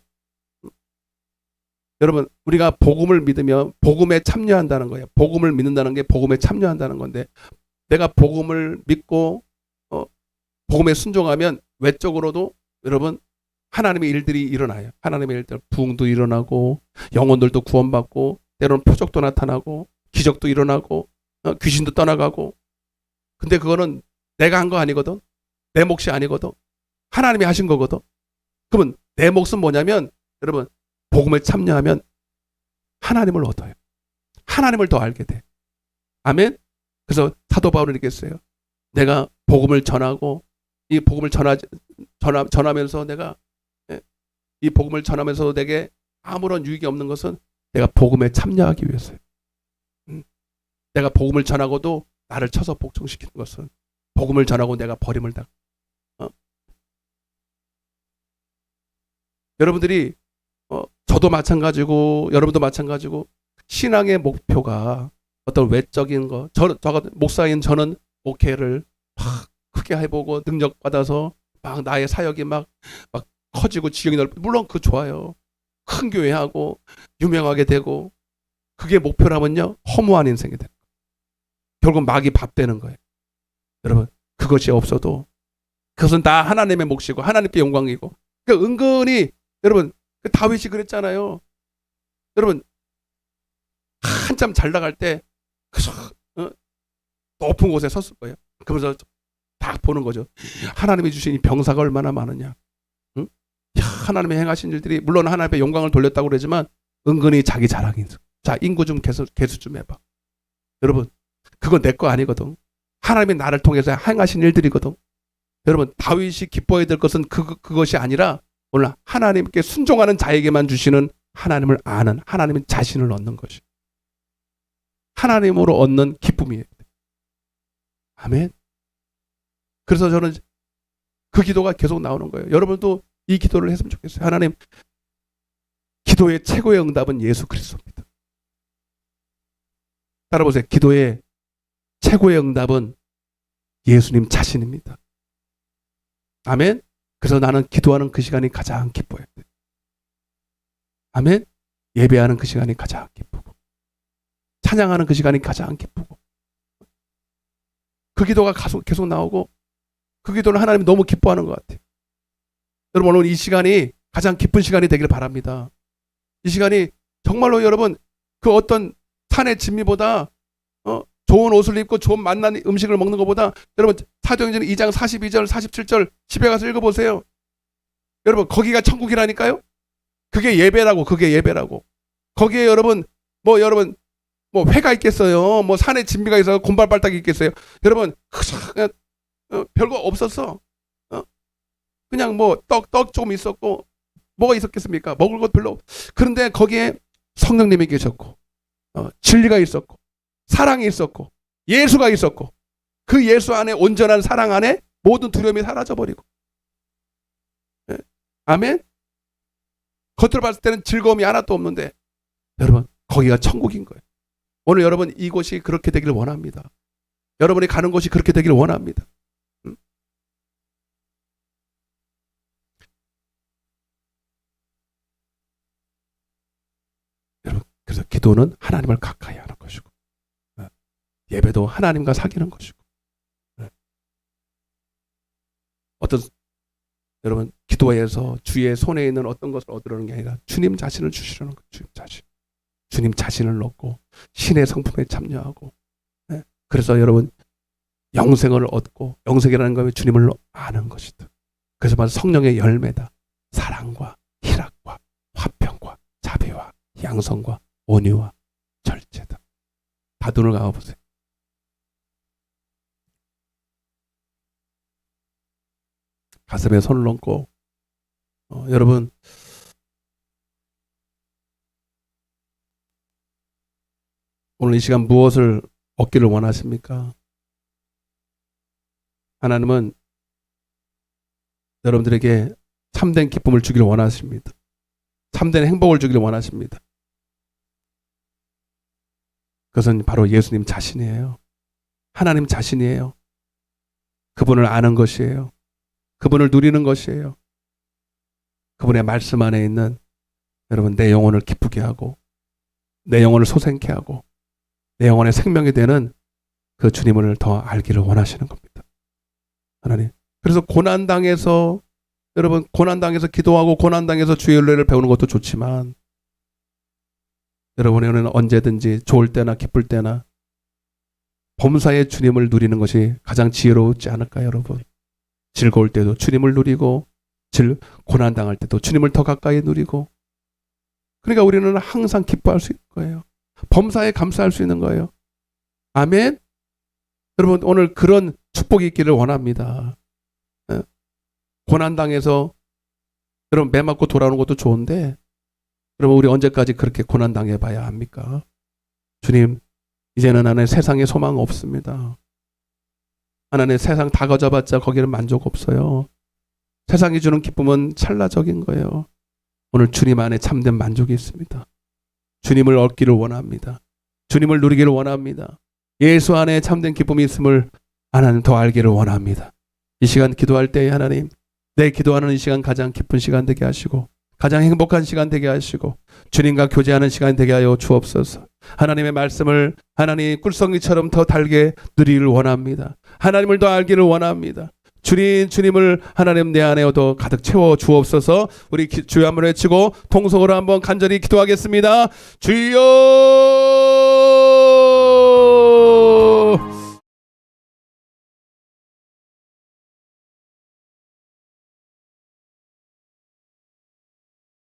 여러분, 우리가 복음을 믿으면 복음에 참여한다는 거예요. 복음을 믿는다는 게 복음에 참여한다는 건데, 내가 복음을 믿고 복음에 순종하면 외적으로도 여러분 하나님의 일들이 일어나요. 하나님의 일들, 부흥도 일어나고 영혼들도 구원받고 때로는 표적도 나타나고 기적도 일어나고 귀신도 떠나가고. 근데 그거는 내가 한 거 아니거든. 내 몫이 아니거든. 하나님이 하신 거거든. 그러면 내 몫은 뭐냐면 여러분, 복음에 참여하면 하나님을 얻어요. 하나님을 더 알게 돼. 아멘. 그래서 사도 바울은 이렇게 했어요. 내가 복음을 전하고 이 복음을 전하면서 내가 이 복음을 전하면서 내게 아무런 유익이 없는 것은 내가 복음에 참여하기 위해서요. 내가 복음을 전하고도 나를 쳐서 복종시키는 것은 복음을 전하고 내가 버림을 당해. 여러분들이 저도 마찬가지고 여러분도 마찬가지고 신앙의 목표가 어떤 외적인 거. 저 목사인 저는 목회를 막 크게 해보고 능력 받아서 막 나의 사역이 막 커지고 지경이 넓고 물론 그거 좋아요. 큰 교회 하고 유명하게 되고 그게 목표라면요 허무한 인생이 돼요. 결국 막이 밥 되는 거예요. 여러분 그것이 없어도 그것은 다 하나님의 몫이고 하나님께 영광이고. 그러니까 은근히 여러분 다윗이 그랬잖아요. 여러분 한참 잘 나갈 때 높은 곳에 섰을 거예요. 그러면서 딱 보는 거죠. 하나님이 주신 이 병사가 얼마나 많으냐. 응? 하나님의 행하신 일들이 물론 하나님의 영광을 돌렸다고 그러지만 은근히 자기 자랑이 있어. 자 인구 좀 개수 좀 해봐. 여러분 그건 내 거 아니거든. 하나님이 나를 통해서 행하신 일들이거든. 여러분 다윗이 기뻐해야 될 것은 그것이 아니라 오늘 하나님께 순종하는 자에게만 주시는 하나님을 아는 하나님의 자신을 얻는 것이 하나님으로 얻는 기쁨이에요. 아멘. 그래서 저는 그 기도가 계속 나오는 거예요. 여러분도 이 기도를 했으면 좋겠어요. 하나님, 기도의 최고의 응답은 예수 그리스도입니다. 따라보세요. 기도의 최고의 응답은 예수님 자신입니다. 아멘. 그래서 나는 기도하는 그 시간이 가장 기뻐요. 아멘. 예배하는 그 시간이 가장 기쁘고 찬양하는 그 시간이 가장 기쁘고 그 기도가 계속 나오고 그 기도는 하나님이 너무 기뻐하는 것 같아요. 여러분 오늘 이 시간이 가장 기쁜 시간이 되길 바랍니다. 이 시간이 정말로 여러분 그 어떤 산의 진미보다 좋은 옷을 입고 좋은 맛난 음식을 먹는 것보다 여러분 사도행전 2장 42절 47절 집에 가서 읽어보세요. 여러분 거기가 천국이라니까요. 그게 예배라고. 거기에 여러분 뭐 회가 있겠어요. 뭐 산에 진미가 있어요. 곰발발딱이 있겠어요. 여러분 별거 없었어. 그냥 뭐 떡 조금 있었고 뭐가 있었겠습니까? 먹을 것 별로. 그런데 거기에 성령님이 계셨고 진리가 있었고 사랑이 있었고 예수가 있었고 그 예수 안에 온전한 사랑 안에 모든 두려움이 사라져버리고. 아멘. 겉으로 봤을 때는 즐거움이 하나도 없는데 여러분 거기가 천국인 거예요. 오늘 여러분 이곳이 그렇게 되기를 원합니다. 여러분이 가는 곳이 그렇게 되기를 원합니다. 여러분 그래서 기도는 하나님을 가까이 하는 것이고 예배도 하나님과 사귀는 것이고 어떤 여러분 기도에서 주의 손에 있는 어떤 것을 얻으려는 게 아니라 주님 자신을 주시려는 거예요. 주님 자신을 넣고 신의 성품에 참여하고 그래서 여러분 영생을 얻고 영생이라는 것은 주님을 아는 것이다. 그래서 바로 성령의 열매다. 사랑과 희락과 화평과 자비와 양성과 온유와 절제다. 다 눈을 감아보세요. 가슴에 손을 얹고 여러분 오늘 이 시간 무엇을 얻기를 원하십니까? 하나님은 여러분들에게 참된 기쁨을 주기를 원하십니다. 참된 행복을 주기를 원하십니다. 그것은 바로 예수님 자신이에요. 하나님 자신이에요. 그분을 아는 것이에요. 그분을 누리는 것이에요. 그분의 말씀 안에 있는 여러분 내 영혼을 기쁘게 하고 내 영혼을 소생케 하고 내 영혼의 생명이 되는 그 주님을 더 알기를 원하시는 겁니다. 하나님. 그래서 고난당에서 여러분 고난당에서 기도하고 고난당에서 주의 은혜를 배우는 것도 좋지만 여러분은 언제든지 좋을 때나 기쁠 때나 범사의 주님을 누리는 것이 가장 지혜롭지 않을까요, 여러분? 즐거울 때도 주님을 누리고 고난당할 때도 주님을 더 가까이 누리고 그러니까 우리는 항상 기뻐할 수 있는 거예요. 범사에 감사할 수 있는 거예요. 아멘? 여러분 오늘 그런 축복이 있기를 원합니다. 고난당해서 여러분 매 맞고 돌아오는 것도 좋은데 여러분 우리 언제까지 그렇게 고난당해 봐야 합니까? 주님 이제는 나는 세상에 소망 없습니다. 하나님 세상 다 가져봤자 거기는 만족 없어요. 세상이 주는 기쁨은 찰나적인 거예요. 오늘 주님 안에 참된 만족이 있습니다. 주님을 얻기를 원합니다. 주님을 누리기를 원합니다. 예수 안에 참된 기쁨이 있음을 하나님 더 알기를 원합니다. 이 시간 기도할 때 하나님 내 기도하는 이 시간 가장 기쁜 시간 되게 하시고 가장 행복한 시간 되게 하시고 주님과 교제하는 시간 되게 하여 주옵소서. 하나님의 말씀을 하나님 꿀성이처럼 더 달게 누리기를 원합니다. 하나님을 더 알기를 원합니다. 주님을 하나님 내 안에 더 가득 채워 주옵소서. 우리 주여 한번 외치고 통성으로 한번 간절히 기도하겠습니다. 주여